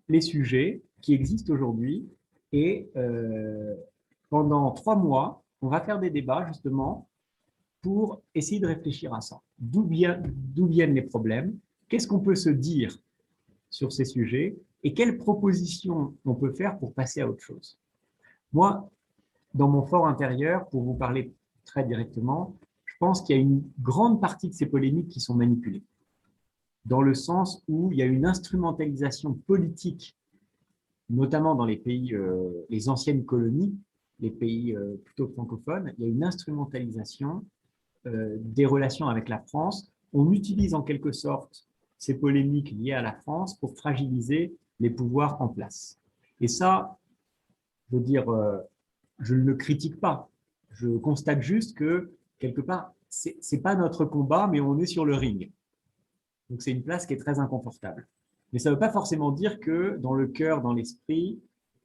les sujets qui existent aujourd'hui et pendant 3 mois, on va faire des débats justement pour essayer de réfléchir à ça. D'où viennent les problèmes? Qu'est-ce qu'on peut se dire sur ces sujets? Et quelles propositions on peut faire pour passer à autre chose? Moi, dans mon fort intérieur, pour vous parler très directement, je pense qu'il y a une grande partie de ces polémiques qui sont manipulées, dans le sens où il y a une instrumentalisation politique, notamment dans les pays, les anciennes colonies, les pays plutôt francophones, il y a une instrumentalisation des relations avec la France. On utilise en quelque sorte ces polémiques liées à la France pour fragiliser les pouvoirs en place. Et ça, je veux dire, je ne le critique pas. Je constate juste que, quelque part, ce n'est pas notre combat, mais on est sur le ring. Donc, c'est une place qui est très inconfortable. Mais ça ne veut pas forcément dire que dans le cœur, dans l'esprit,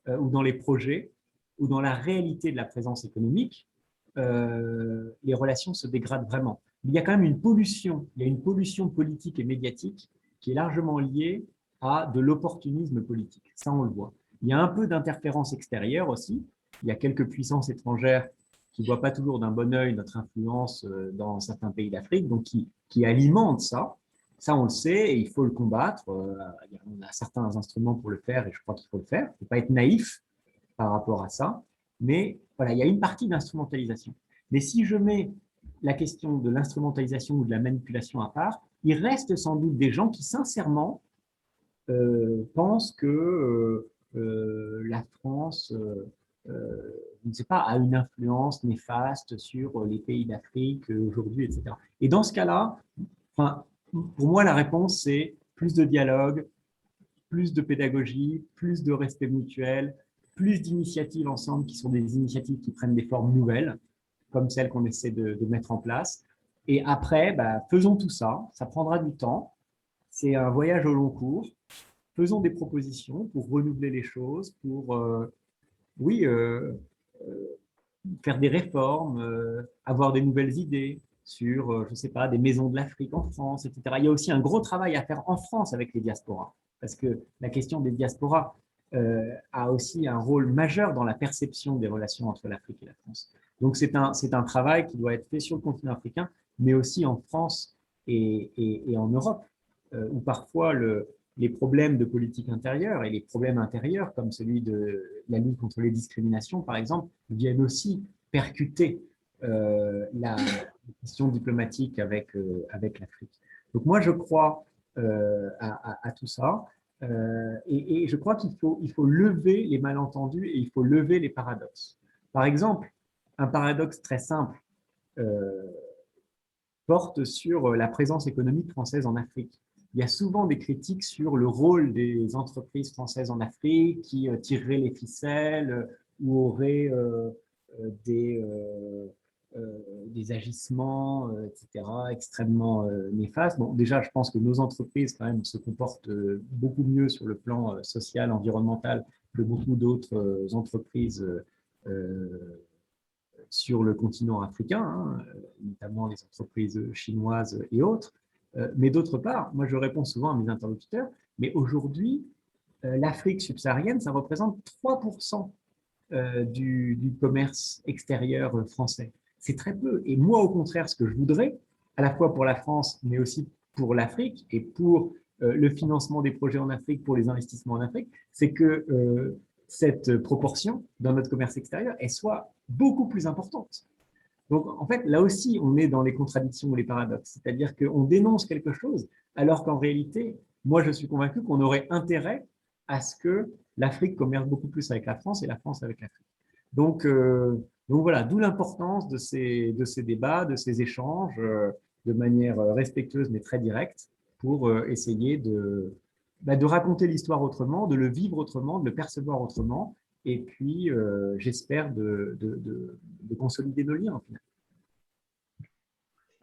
ou dans les projets, ou dans la réalité de la présence économique, les relations se dégradent vraiment. Il y a quand même une pollution, il y a une pollution politique et médiatique qui est largement liée à de l'opportunisme politique. Ça, on le voit. Il y a un peu d'interférence extérieure aussi. Il y a quelques puissances étrangères qui ne voient pas toujours d'un bon œil notre influence dans certains pays d'Afrique, donc qui alimentent ça. Ça, on le sait et il faut le combattre. On a certains instruments pour le faire et je crois qu'il faut le faire. Il ne faut pas être naïf par rapport à ça. Mais voilà, il y a une partie d'instrumentalisation. Mais si je mets la question de l'instrumentalisation ou de la manipulation à part, il reste sans doute des gens qui, sincèrement, pensent que la France, je ne sais pas, a une influence néfaste sur les pays d'Afrique aujourd'hui, etc. Et dans ce cas-là, enfin, pour moi, la réponse, c'est plus de dialogue, plus de pédagogie, plus de respect mutuel, plus d'initiatives ensemble qui sont des initiatives qui prennent des formes nouvelles, comme celles qu'on essaie de mettre en place. Et après, faisons tout ça, ça prendra du temps, c'est un voyage au long cours, faisons des propositions pour renouveler les choses, pour, faire des réformes, avoir des nouvelles idées sur, je ne sais pas, des maisons de l'Afrique en France, etc. Il y a aussi un gros travail à faire en France avec les diasporas, parce que la question des diasporas a aussi un rôle majeur dans la perception des relations entre l'Afrique et la France. Donc, c'est un travail qui doit être fait sur le continent africain, mais aussi en France et en Europe, où parfois les problèmes de politique intérieure et les problèmes intérieurs, comme celui de la lutte contre les discriminations, par exemple, viennent aussi percuter la question diplomatique avec l'Afrique. Donc moi, je crois à tout ça et je crois qu'il faut lever les malentendus et il faut lever les paradoxes. Par exemple, un paradoxe très simple porte sur la présence économique française en Afrique. Il y a souvent des critiques sur le rôle des entreprises françaises en Afrique qui tireraient les ficelles ou auraient des agissements, etc., extrêmement néfastes. Bon, déjà, je pense que nos entreprises, quand même, se comportent beaucoup mieux sur le plan social, environnemental que beaucoup d'autres entreprises sur le continent africain, hein, notamment les entreprises chinoises et autres. Mais d'autre part, moi je réponds souvent à mes interlocuteurs, mais aujourd'hui, l'Afrique subsaharienne, ça représente 3% du commerce extérieur français. C'est très peu. Et moi, au contraire, ce que je voudrais, à la fois pour la France, mais aussi pour l'Afrique et pour le financement des projets en Afrique, pour les investissements en Afrique, c'est que cette proportion dans notre commerce extérieur, elle soit beaucoup plus importante. Donc, en fait, là aussi, on est dans les contradictions ou les paradoxes. C'est-à-dire qu'on dénonce quelque chose, alors qu'en réalité, moi, je suis convaincu qu'on aurait intérêt à ce que l'Afrique commerce beaucoup plus avec la France et la France avec l'Afrique. Donc voilà, d'où l'importance de ces débats, de ces échanges, de manière respectueuse mais très directe, pour essayer de raconter l'histoire autrement, de le vivre autrement, de le percevoir autrement, et puis j'espère de consolider nos liens. En final.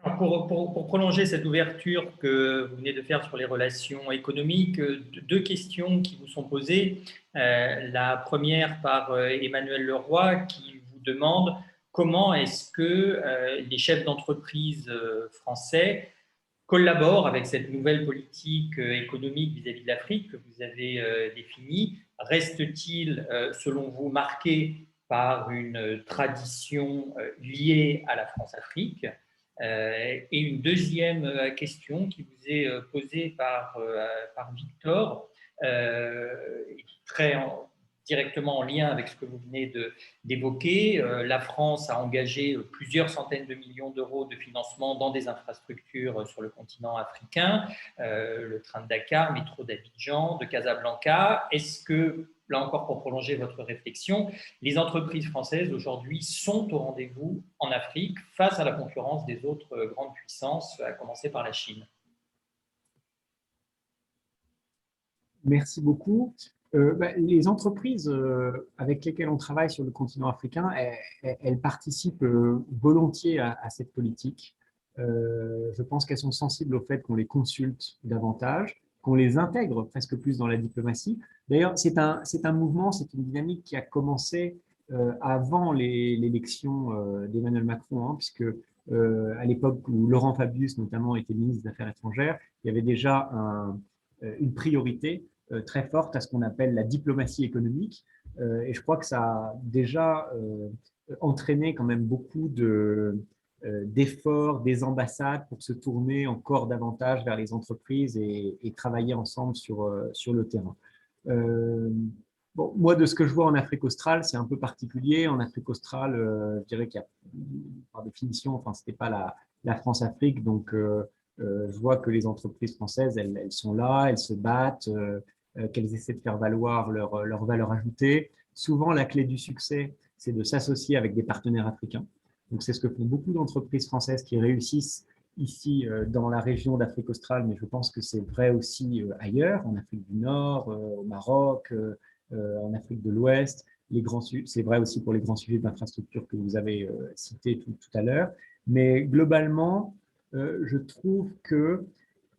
Alors pour prolonger cette ouverture que vous venez de faire sur les relations économiques, deux questions qui vous sont posées. La première par Emmanuel Leroy qui vous demande comment est-ce que les chefs d'entreprise français collaborent avec cette nouvelle politique économique vis-à-vis de l'Afrique que vous avez définie. Reste-t-il, selon vous, marqué par une tradition liée à la France-Afrique ? Et une deuxième question qui vous est posée par Victor, directement en lien avec ce que vous venez d'évoquer. La France a engagé plusieurs centaines de millions d'euros de financement dans des infrastructures sur le continent africain, le train de Dakar, métro d'Abidjan, de Casablanca. Est-ce que, là encore pour prolonger votre réflexion, les entreprises françaises aujourd'hui sont au rendez-vous en Afrique face à la concurrence des autres grandes puissances, à commencer par la Chine?
Merci beaucoup. Les entreprises avec lesquelles on travaille sur le continent africain, elles participent volontiers à cette politique. Je pense qu'elles sont sensibles au fait qu'on les consulte davantage, qu'on les intègre presque plus dans la diplomatie. D'ailleurs, c'est un mouvement, c'est une dynamique qui a commencé avant l'élection d'Emmanuel Macron, puisque à l'époque où Laurent Fabius, notamment, était ministre des Affaires étrangères, il y avait déjà une priorité très forte à ce qu'on appelle la diplomatie économique. Et je crois que ça a déjà entraîné quand même beaucoup d'efforts des ambassades pour se tourner encore davantage vers les entreprises et travailler ensemble sur le terrain. Bon, moi, de ce que je vois en Afrique australe, c'est un peu particulier. En Afrique australe, je dirais qu'il y a, par définition, enfin, ce n'était pas la France-Afrique, donc je vois que les entreprises françaises, elles sont là, elles se battent, qu'elles essaient de faire valoir leur valeur ajoutée. Souvent, la clé du succès, c'est de s'associer avec des partenaires africains. Donc, c'est ce que font beaucoup d'entreprises françaises qui réussissent ici dans la région d'Afrique australe, mais je pense que c'est vrai aussi ailleurs, en Afrique du Nord, au Maroc, en Afrique de l'Ouest. C'est vrai aussi pour les grands sujets d'infrastructure que vous avez cités tout à l'heure. Mais globalement, je trouve que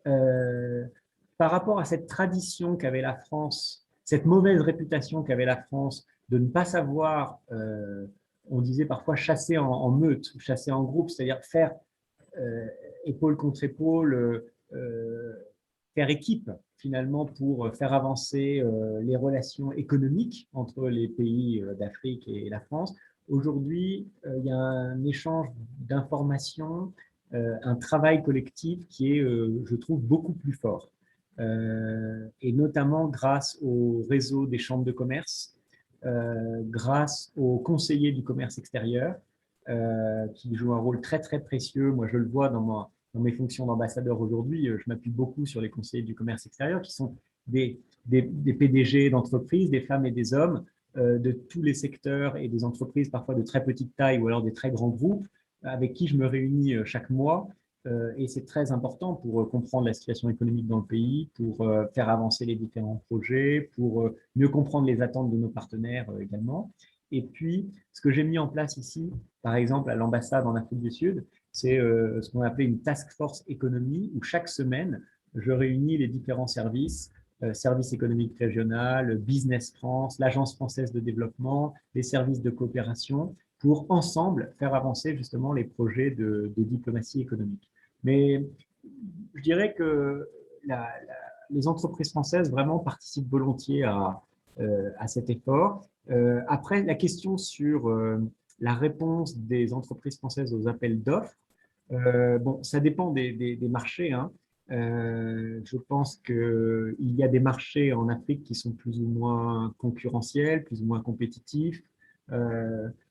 par rapport à cette tradition qu'avait la France, cette mauvaise réputation qu'avait la France de ne pas savoir, on disait parfois chasser en meute, ou chasser en groupe, c'est-à-dire faire épaule contre épaule, faire équipe finalement pour faire avancer les relations économiques entre les pays d'Afrique et la France. Aujourd'hui, il y a un échange d'informations, un travail collectif qui est, je trouve, beaucoup plus fort. Et notamment grâce au réseau des chambres de commerce, grâce aux conseillers du commerce extérieur, qui jouent un rôle très, très précieux. Moi, je le vois dans mes fonctions d'ambassadeur aujourd'hui, je m'appuie beaucoup sur les conseillers du commerce extérieur, qui sont des PDG d'entreprises, des femmes et des hommes de tous les secteurs et des entreprises parfois de très petite taille ou alors des très grands groupes, avec qui je me réunis chaque mois. Et c'est très important pour comprendre la situation économique dans le pays, pour faire avancer les différents projets, pour mieux comprendre les attentes de nos partenaires également. Et puis, ce que j'ai mis en place ici, par exemple à l'ambassade en Afrique du Sud, c'est ce qu'on appelait une task force économie, où chaque semaine, je réunis les différents services, services économiques régional, Business France, l'Agence française de développement, les services de coopération, pour ensemble faire avancer justement les projets de diplomatie économique. Mais je dirais que les entreprises françaises vraiment participent volontiers à cet effort. Après, la question sur la réponse des entreprises françaises aux appels d'offres, bon, ça dépend des marchés. Je pense qu'il y a des marchés en Afrique qui sont plus ou moins concurrentiels, plus ou moins compétitifs.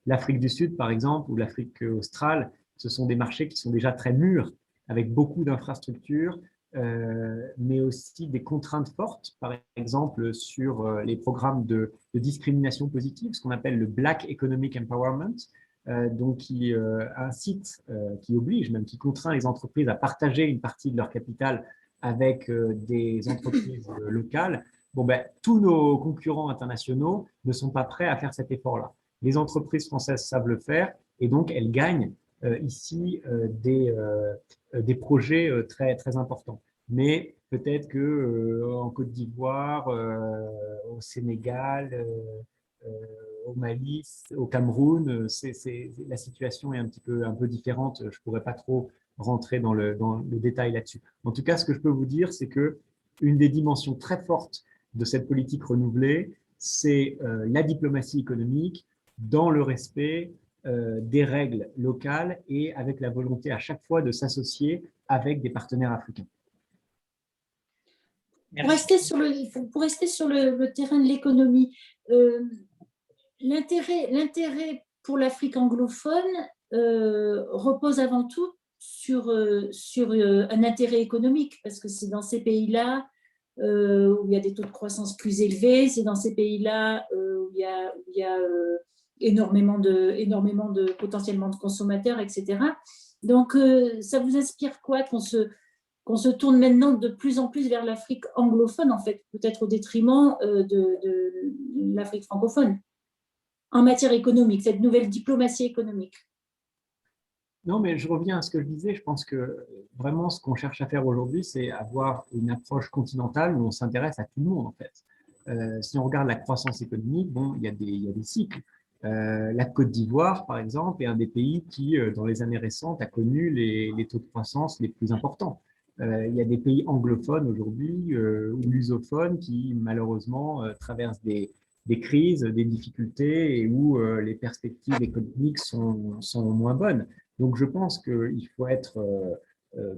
L'Afrique du Sud, par exemple, ou l'Afrique australe, ce sont des marchés qui sont déjà très mûrs, avec beaucoup d'infrastructures, mais aussi des contraintes fortes, par exemple sur les programmes de discrimination positive, ce qu'on appelle le Black Economic Empowerment, donc qui incite, qui oblige, même qui contraint les entreprises à partager une partie de leur capital avec des entreprises locales. Bon, ben, tous nos concurrents internationaux ne sont pas prêts à faire cet effort-là. Les entreprises françaises savent le faire et donc elles gagnent ici des projets très, très importants. Mais peut-être qu'en Côte d'Ivoire, au Sénégal, au Mali, au Cameroun, la situation est un peu différente. Je ne pourrais pas trop rentrer dans le détail là-dessus. En tout cas, ce que je peux vous dire, c'est qu'une des dimensions très fortes de cette politique renouvelée, c'est la diplomatie économique dans le respect des règles locales et avec la volonté à chaque fois de s'associer avec des partenaires africains.
Pour rester sur le terrain de l'économie, l'intérêt pour l'Afrique anglophone repose avant tout sur un intérêt économique, parce que c'est dans ces pays-là où il y a des taux de croissance plus élevés, c'est dans ces pays-là où il y a énormément de potentiellement de consommateurs, etc. Donc, ça vous inspire quoi qu'on se tourne maintenant de plus en plus vers l'Afrique anglophone, en fait, peut-être au détriment de l'Afrique francophone, en matière économique, cette nouvelle diplomatie économique?
Non, mais je reviens à ce que je disais. Je pense que vraiment, ce qu'on cherche à faire aujourd'hui, c'est avoir une approche continentale où on s'intéresse à tout le monde, en fait. Si on regarde la croissance économique, bon, il y a des cycles. La Côte d'Ivoire, par exemple, est un des pays qui, dans les années récentes, a connu les taux de croissance les plus importants. Il y a des pays anglophones aujourd'hui ou lusophones qui, malheureusement, traversent des crises, des difficultés et où les perspectives économiques sont moins bonnes. Donc, je pense qu'il faut être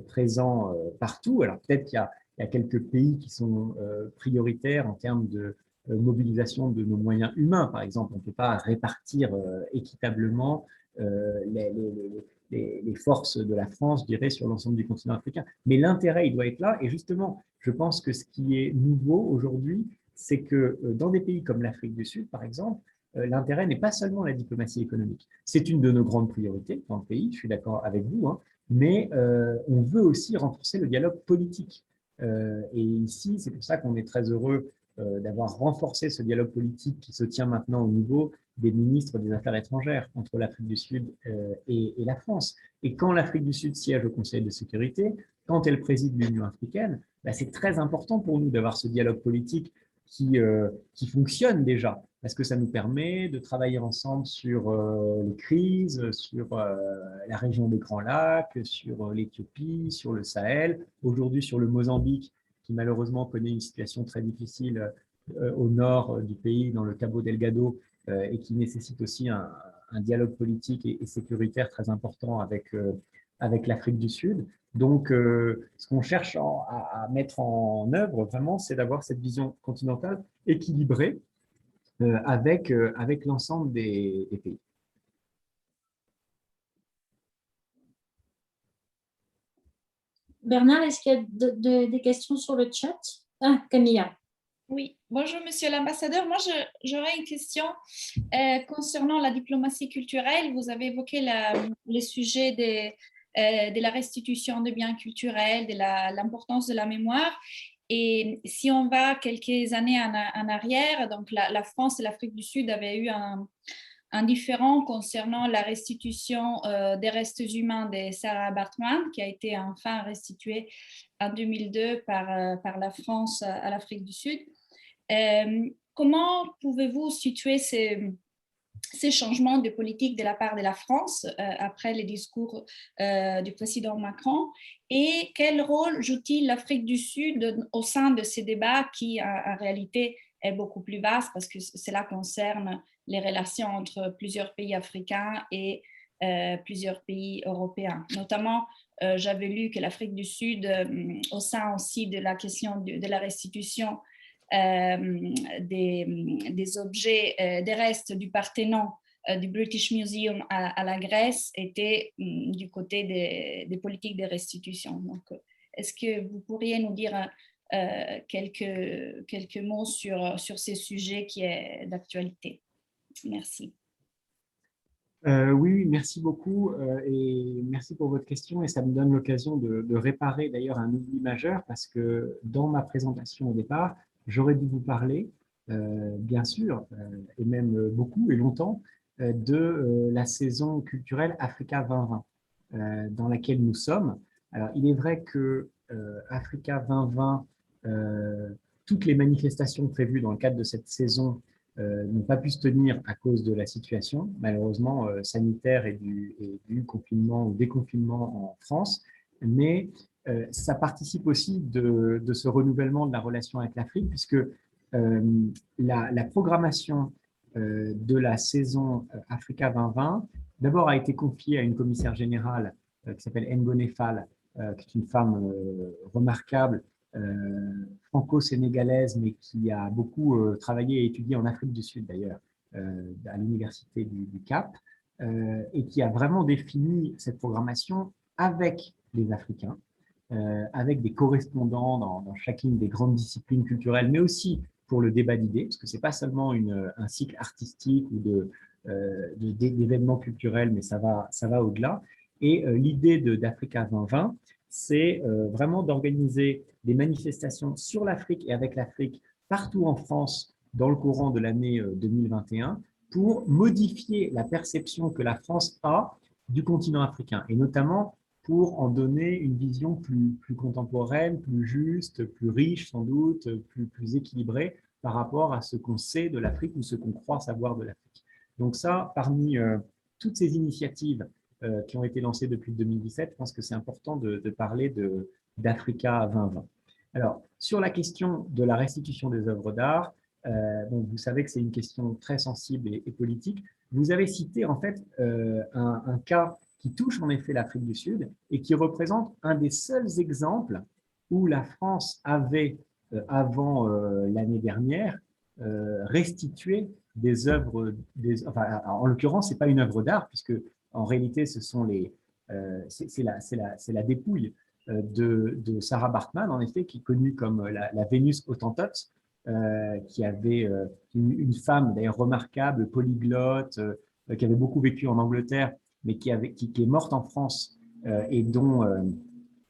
présent partout. Alors, peut-être qu'il y a quelques pays qui sont prioritaires en termes de mobilisation de nos moyens humains. Par exemple, on ne peut pas répartir équitablement les forces de la France, je dirais, sur l'ensemble du continent africain. Mais l'intérêt, il doit être là. Et justement, je pense que ce qui est nouveau aujourd'hui, c'est que dans des pays comme l'Afrique du Sud, par exemple, l'intérêt n'est pas seulement la diplomatie économique. C'est une de nos grandes priorités dans le pays, je suis d'accord avec vous, hein, mais on veut aussi renforcer le dialogue politique. Et ici, c'est pour ça qu'on est très heureux d'avoir renforcé ce dialogue politique qui se tient maintenant au niveau des ministres des Affaires étrangères entre l'Afrique du Sud et la France. Et quand l'Afrique du Sud siège au Conseil de sécurité, quand elle préside l'Union africaine, bah, c'est très important pour nous d'avoir ce dialogue politique qui fonctionne déjà, parce que ça nous permet de travailler ensemble sur les crises, sur la région des Grands Lacs, sur l'Éthiopie, sur le Sahel, aujourd'hui sur le Mozambique, qui malheureusement connaît une situation très difficile au nord du pays, dans le Cabo Delgado, et qui nécessite aussi un dialogue politique et sécuritaire très important avec l'Afrique du Sud. Donc, ce qu'on cherche à mettre en œuvre, vraiment, c'est d'avoir cette vision continentale équilibrée avec l'ensemble des pays.
Bernard, est-ce qu'il y a des questions sur le chat? Ah, Camilla.
Oui, bonjour Monsieur l'ambassadeur. Moi, j'aurais une question concernant la diplomatie culturelle. Vous avez évoqué les sujets de la restitution de biens culturels, de l'importance de la mémoire. Et si on va quelques années en arrière, donc la France et l'Afrique du Sud avaient eu un différend concernant la restitution des restes humains de Sarah Baartman, qui a été enfin restituée en 2002 par la France à l'Afrique du Sud. Comment pouvez-vous situer ces changements de politique de la part de la France après les discours du président Macron, et quel rôle joue-t-il l'Afrique du Sud au sein de ces débats qui en réalité est beaucoup plus vaste, parce que cela concerne les relations entre plusieurs pays africains et plusieurs pays européens. Notamment, j'avais lu que l'Afrique du Sud, au sein aussi de la question de la restitution des objets, des restes du Parthénon du British Museum à la Grèce était du côté des politiques de restitution. Donc, est-ce que vous pourriez nous dire quelques mots sur ces sujets qui est d'actualité? Merci.
Oui, merci beaucoup et merci pour votre question. Et ça me donne l'occasion de réparer d'ailleurs un oubli majeur parce que dans ma présentation au départ, j'aurais dû vous parler, bien sûr, et même beaucoup et longtemps, de la saison culturelle Africa 2020 dans laquelle nous sommes. Alors, il est vrai que Africa 2020, toutes les manifestations prévues dans le cadre de cette saison n'ont pas pu se tenir à cause de la situation, malheureusement, sanitaire et du confinement ou déconfinement en France. Mais ça participe aussi de ce renouvellement de la relation avec l'Afrique, puisque la programmation de la saison Africa 2020, d'abord a été confiée à une commissaire générale qui s'appelle Ngone Fall, qui est une femme remarquable, franco-sénégalaise, mais qui a beaucoup travaillé et étudié en Afrique du Sud d'ailleurs, à l'université du Cap, et qui a vraiment défini cette programmation avec les Africains, avec des correspondants dans chacune des grandes disciplines culturelles, mais aussi pour le débat d'idées, parce que ce n'est pas seulement un cycle artistique ou d'événements culturels, mais ça va au-delà. Et l'idée d'Africa 2020, c'est vraiment d'organiser des manifestations sur l'Afrique et avec l'Afrique partout en France dans le courant de l'année 2021 pour modifier la perception que la France a du continent africain et notamment pour en donner une vision plus contemporaine, plus juste, plus riche sans doute, plus équilibrée par rapport à ce qu'on sait de l'Afrique ou ce qu'on croit savoir de l'Afrique. Donc ça, parmi toutes ces initiatives qui ont été lancées depuis 2017, je pense que c'est important de parler d'Africa 2020. Alors, sur la question de la restitution des œuvres d'art, bon, vous savez que c'est une question très sensible et politique. Vous avez cité en fait un cas qui touche en effet l'Afrique du Sud et qui représente un des seuls exemples où la France avait, avant l'année dernière, restitué des œuvres, enfin, en l'occurrence, ce n'est pas une œuvre d'art, puisque en réalité, ce sont c'est la dépouille de Sarah Bartman, en effet, qui est connue comme la Vénus Hottentote, qui avait une femme d'ailleurs remarquable, polyglotte, qui avait beaucoup vécu en Angleterre, mais qui est morte en France et dont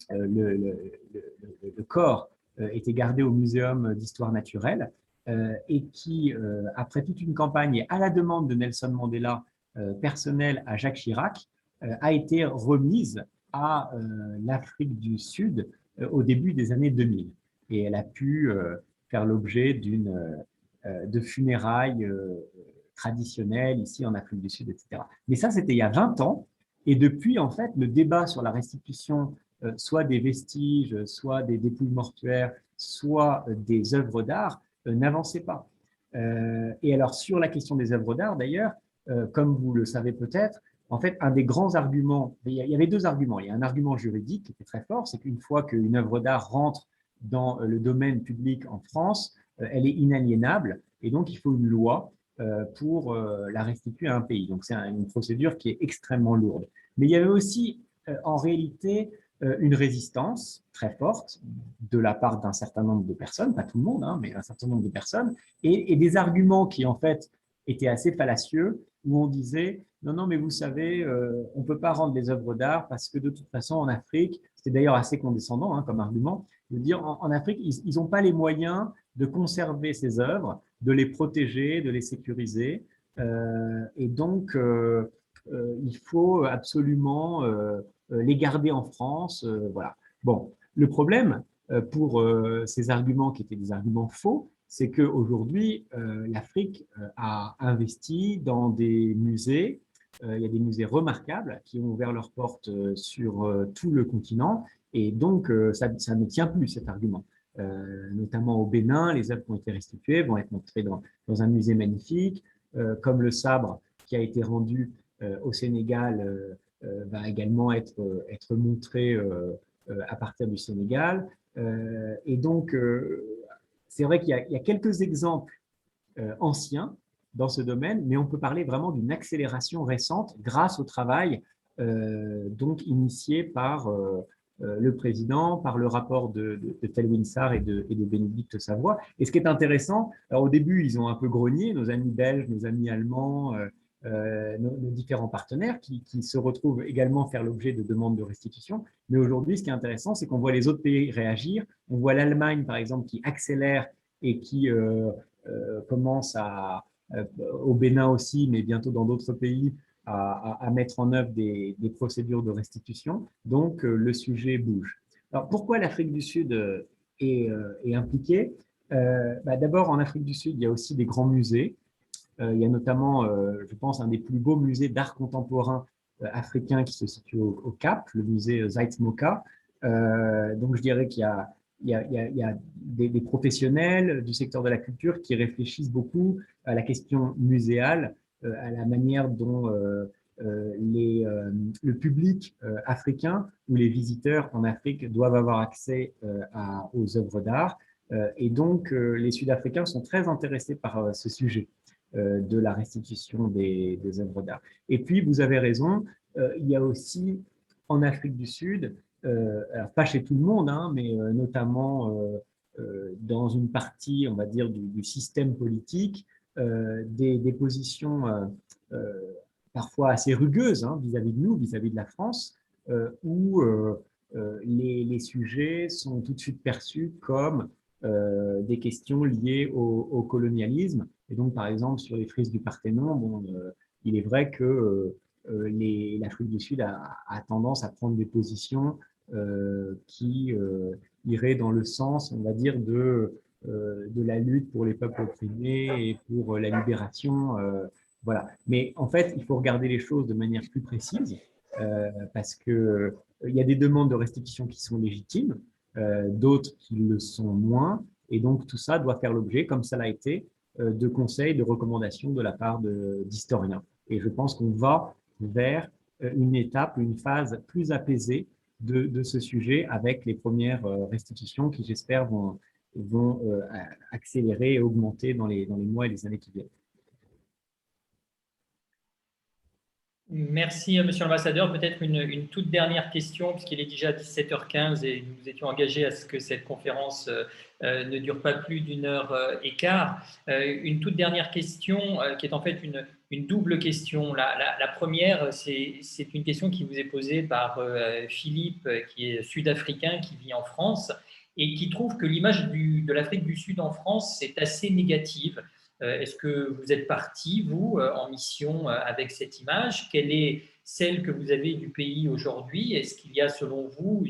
le corps était gardé au Muséum d'histoire naturelle et qui, après toute une campagne à la demande de Nelson Mandela, personnelle à Jacques Chirac, a été remise à l'Afrique du Sud au début des années 2000. Et elle a pu faire l'objet de funérailles traditionnelles ici en Afrique du Sud, etc. Mais ça, c'était il y a 20 ans. Et depuis, en fait, le débat sur la restitution, soit des vestiges, soit des dépouilles mortuaires, soit des œuvres d'art, n'avançait pas. Et alors, sur la question des œuvres d'art, d'ailleurs, comme vous le savez peut-être, en fait, un des grands arguments, il y avait deux arguments. Il y a un argument juridique qui était très fort, c'est qu'une fois qu'une œuvre d'art rentre dans le domaine public en France, elle est inaliénable et donc il faut une loi pour la restituer à un pays. Donc c'est une procédure qui est extrêmement lourde. Mais il y avait aussi en réalité une résistance très forte de la part d'un certain nombre de personnes, pas tout le monde, hein, mais un certain nombre de personnes, et des arguments qui en fait étaient assez fallacieux, où on disait non, non, mais vous savez, on ne peut pas rendre des œuvres d'art parce que de toute façon en Afrique, c'était d'ailleurs assez condescendant hein, comme argument, de dire en Afrique, ils n'ont pas les moyens de conserver ces œuvres, de les protéger, de les sécuriser, et donc il faut absolument les garder en France. Voilà. Bon, le problème pour ces arguments qui étaient des arguments faux, c'est qu'aujourd'hui, l'Afrique a investi dans des musées. Il y a des musées remarquables qui ont ouvert leurs portes sur tout le continent. Et donc, ça ne tient plus, cet argument. Notamment au Bénin, les œuvres qui ont été restituées vont être montrées dans un musée magnifique, comme le sabre qui a été rendu au Sénégal va également être montré à partir du Sénégal. Et donc, c'est vrai qu'il y a quelques exemples anciens dans ce domaine, mais on peut parler vraiment d'une accélération récente grâce au travail donc initié par le président, par le rapport de Felwine Sarr et de Bénédicte Savoy. Et ce qui est intéressant, alors au début, ils ont un peu grogné, nos amis belges, nos amis allemands, nos différents partenaires qui se retrouvent également faire l'objet de demandes de restitution. Mais aujourd'hui, ce qui est intéressant, c'est qu'on voit les autres pays réagir. On voit l'Allemagne, par exemple, qui accélère et qui commence au Bénin aussi, mais bientôt dans d'autres pays, à mettre en œuvre des procédures de restitution. Donc, le sujet bouge. Alors, pourquoi l'Afrique du Sud est impliquée? D'abord, en Afrique du Sud, il y a aussi des grands musées. Il y a notamment, je pense, un des plus beaux musées d'art contemporain africain qui se situe au Cap, le musée Zeitz-Moka. Donc, je dirais qu'il y a des professionnels du secteur de la culture qui réfléchissent beaucoup à la question muséale, à la manière dont le public africain ou les visiteurs en Afrique doivent avoir accès aux œuvres d'art. Et donc, les Sud-Africains sont très intéressés par ce sujet de la restitution des œuvres d'art. Et puis, vous avez raison, il y a aussi en Afrique du Sud, alors pas chez tout le monde, hein, mais notamment dans une partie, on va dire, du système politique, des positions parfois assez rugueuses vis-à-vis de nous, vis-à-vis de la France, où les sujets sont tout de suite perçus comme des questions liées au colonialisme. Et donc, par exemple, sur les frises du Parthénon, bon, il est vrai que l'Afrique du Sud a tendance à prendre des positions qui iraient dans le sens, on va dire, de la lutte pour les peuples opprimés et pour la libération. Voilà. Mais en fait, il faut regarder les choses de manière plus précise parce qu'il y a des demandes de restitution qui sont légitimes, d'autres qui le sont moins. Et donc, tout ça doit faire l'objet, comme ça l'a été, de conseils, de recommandations de la part d'historiens. Et je pense qu'on va vers une étape, une phase plus apaisée de ce sujet avec les premières restitutions qui, j'espère, vont accélérer et augmenter dans les mois et les années qui viennent.
Merci, Monsieur l'Ambassadeur. Peut-être une toute dernière question, puisqu'il est déjà 17h15 et nous nous étions engagés à ce que cette conférence ne dure pas plus d'une heure et quart. Une toute dernière question qui est en fait une double question. La première, c'est une question qui vous est posée par Philippe, qui est sud-africain, qui vit en France et qui trouve que l'image de l'Afrique du Sud en France est assez négative. Est-ce que vous êtes parti, vous, en mission avec cette image? Quelle est celle que vous avez du pays aujourd'hui? Est-ce qu'il y a, selon vous,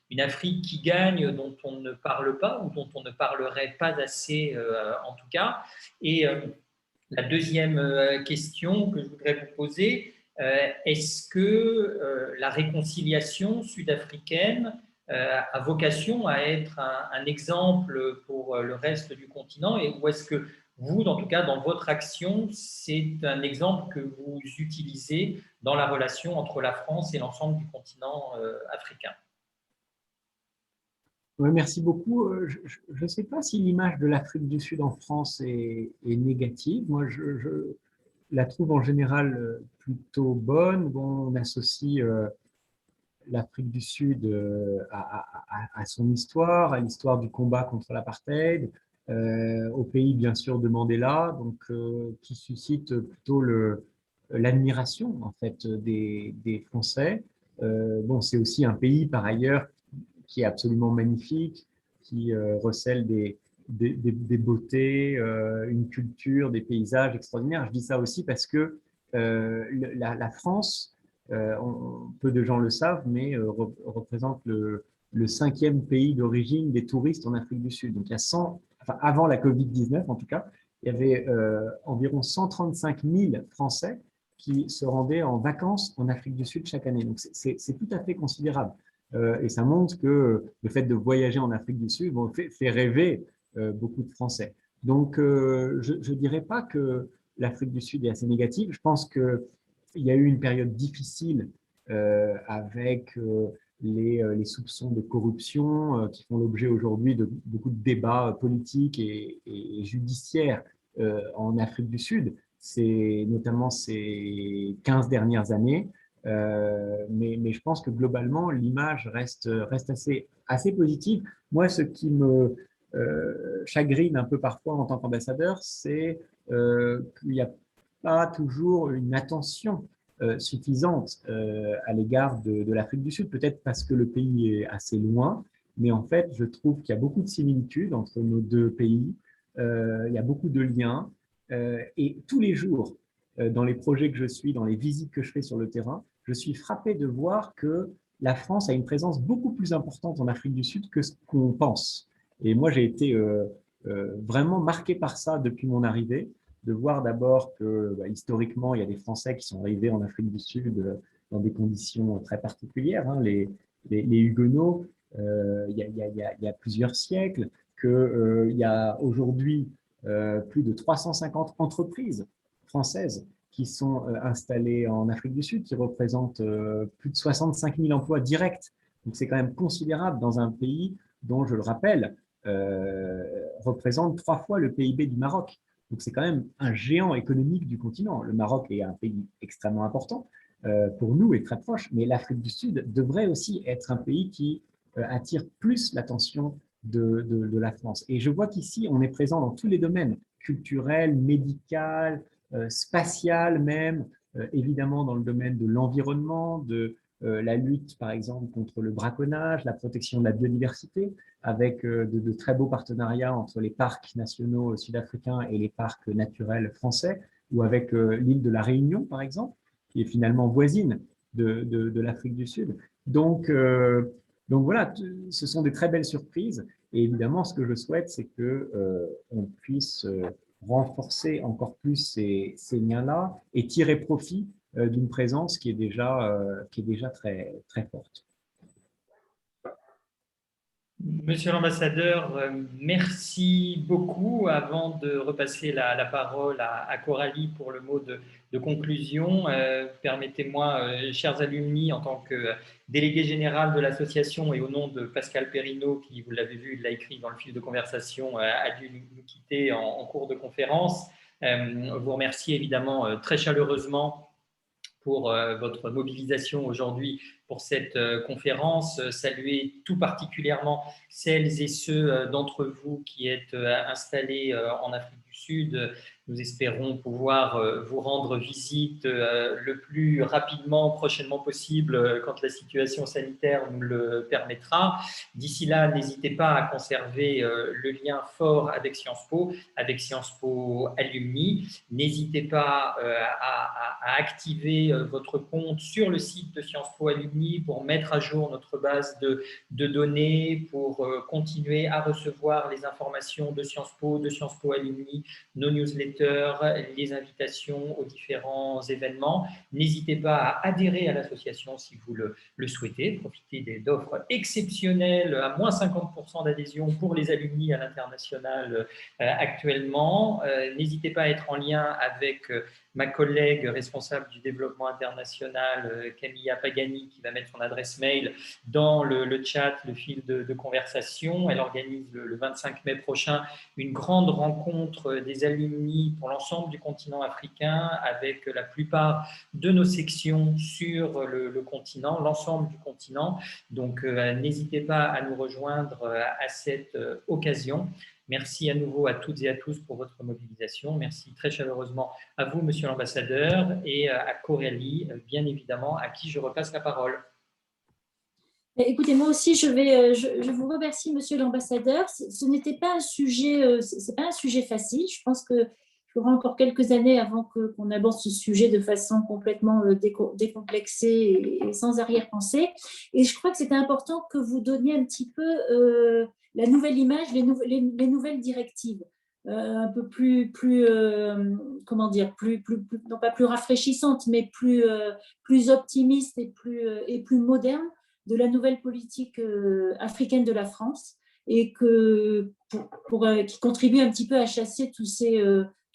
une Afrique qui gagne dont on ne parle pas ou dont on ne parlerait pas assez, en tout cas? Et la deuxième question que je voudrais vous poser, est-ce que la réconciliation sud-africaine a vocation à être un exemple pour le reste du continent, ou est-ce que vous, en tout cas, dans votre action, c'est un exemple que vous utilisez dans la relation entre la France et l'ensemble du continent africain?
Oui, merci beaucoup. Je ne sais pas si l'image de l'Afrique du Sud en France est négative. Moi, je la trouve en général plutôt bonne. Bon, on associe l'Afrique du Sud à son histoire, à l'histoire du combat contre l'apartheid, au pays bien sûr de Mandela, donc qui suscite plutôt l'admiration en fait des Français. Bon, c'est aussi un pays par ailleurs qui est absolument magnifique, qui recèle des beautés, une culture, des paysages extraordinaires. Je dis ça aussi parce que la France, peu de gens le savent, mais représente le 5e pays d'origine des touristes en Afrique du Sud. Donc, il y a avant la Covid-19 en tout cas, il y avait environ 135 000 Français qui se rendaient en vacances en Afrique du Sud chaque année. Donc, c'est tout à fait considérable. Et ça montre que le fait de voyager en Afrique du Sud fait rêver beaucoup de Français. Donc, je ne dirais pas que l'Afrique du Sud est assez négative. Je pense qu'il y a eu une période difficile avec les soupçons de corruption qui font l'objet aujourd'hui de beaucoup de débats politiques et judiciaires en Afrique du Sud. notamment ces 15 dernières années. Mais je pense que globalement, l'image reste assez positive. Moi, ce qui me chagrine un peu parfois en tant qu'ambassadeur, c'est qu'il n'y a pas toujours une attention suffisante à l'égard de l'Afrique du Sud, peut-être parce que le pays est assez loin, mais en fait, je trouve qu'il y a beaucoup de similitudes entre nos deux pays, il y a beaucoup de liens, et tous les jours, dans les projets que je suis, dans les visites que je fais sur le terrain, je suis frappé de voir que la France a une présence beaucoup plus importante en Afrique du Sud que ce qu'on pense. Et moi, j'ai été vraiment marqué par ça depuis mon arrivée, de voir d'abord que historiquement, il y a des Français qui sont arrivés en Afrique du Sud dans des conditions très particulières, hein, les Huguenots, il y a plusieurs siècles, qu'il y a aujourd'hui plus de 350 entreprises françaises qui sont installées en Afrique du Sud, qui représentent plus de 65 000 emplois directs. Donc c'est quand même considérable dans un pays dont, je le rappelle, représente 3 fois le PIB du Maroc. Donc c'est quand même un géant économique du continent. Le Maroc est un pays extrêmement important pour nous et très proche, mais l'Afrique du Sud devrait aussi être un pays qui attire plus l'attention de la France. Et je vois qu'ici, on est présent dans tous les domaines, culturel, médical, spatial même, évidemment dans le domaine de l'environnement, de la lutte, par exemple, contre le braconnage, la protection de la biodiversité, avec de très beaux partenariats entre les parcs nationaux sud-africains et les parcs naturels français, ou avec l'île de la Réunion, par exemple, qui est finalement voisine de l'Afrique du Sud. Donc voilà, ce sont des très belles surprises. Et évidemment, ce que je souhaite, c'est qu'on puisse renforcer encore plus ces liens-là et tirer profit d'une présence qui est déjà très, très forte.
Monsieur l'ambassadeur, merci beaucoup. Avant de repasser la parole à Coralie pour le mot de conclusion, permettez-moi, chers alumni, en tant que délégué général de l'association et au nom de Pascal Perrineau, qui, vous l'avez vu, il l'a écrit dans le fil de conversation, a dû nous quitter en cours de conférence, vous remercier évidemment très chaleureusement pour votre mobilisation aujourd'hui pour cette conférence, saluer tout particulièrement celles et ceux d'entre vous qui êtes installés en Afrique du Sud. Nous espérons pouvoir vous rendre visite le plus rapidement, prochainement possible, quand la situation sanitaire nous le permettra. D'ici là, n'hésitez pas à conserver le lien fort avec Sciences Po Alumni. N'hésitez pas à activer votre compte sur le site de Sciences Po Alumni pour mettre à jour notre base de données, pour continuer à recevoir les informations de Sciences Po Alumni, nos newsletters, les invitations aux différents événements. N'hésitez pas à adhérer à l'association si vous le souhaitez. Profitez d'offres exceptionnelles à moins 50% d'adhésion pour les alumni à l'international actuellement. N'hésitez pas à être en lien avec ma collègue responsable du développement international, Camilla Pagani, qui va mettre son adresse mail dans le chat, le fil de conversation. Elle organise le 25 mai prochain une grande rencontre des alumni pour l'ensemble du continent africain, avec la plupart de nos sections sur le continent, l'ensemble du continent. Donc, n'hésitez pas à nous rejoindre à cette occasion. Merci à nouveau à toutes et à tous pour votre mobilisation. Merci très chaleureusement à vous, Monsieur l'ambassadeur, et à Coralie, bien évidemment, à qui je repasse la parole.
Écoutez, moi aussi, je vous remercie, Monsieur l'ambassadeur. Ce n'était pas un sujet, c'est pas un sujet facile. Je pense qu'il y aura encore quelques années avant qu'on aborde ce sujet de façon complètement décomplexée et sans arrière-pensée. Et je crois que c'était important que vous donniez un petit peu la nouvelle image, les nouvelles directives. Un peu plus comment dire, non pas plus rafraîchissantes, mais plus optimistes et plus modernes de la nouvelle politique africaine de la France, et qui contribue un petit peu à chasser tous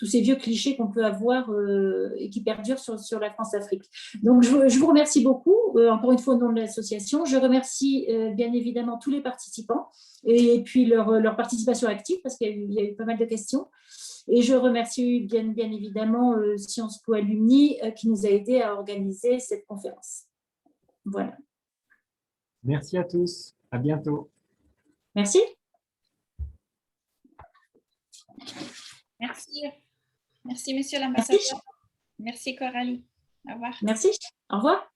tous ces vieux clichés qu'on peut avoir et qui perdurent sur la France-Afrique. Donc, je vous remercie beaucoup, encore une fois au nom de l'association. Je remercie bien évidemment tous les participants et puis leur participation active parce qu'il y a eu pas mal de questions. Et je remercie bien évidemment Sciences Po Alumni qui nous a aidés à organiser cette conférence. Voilà.
Merci à tous. À bientôt.
Merci.
Merci. Merci, monsieur l'ambassadeur. Merci, Coralie. Au revoir.
Merci. Au revoir.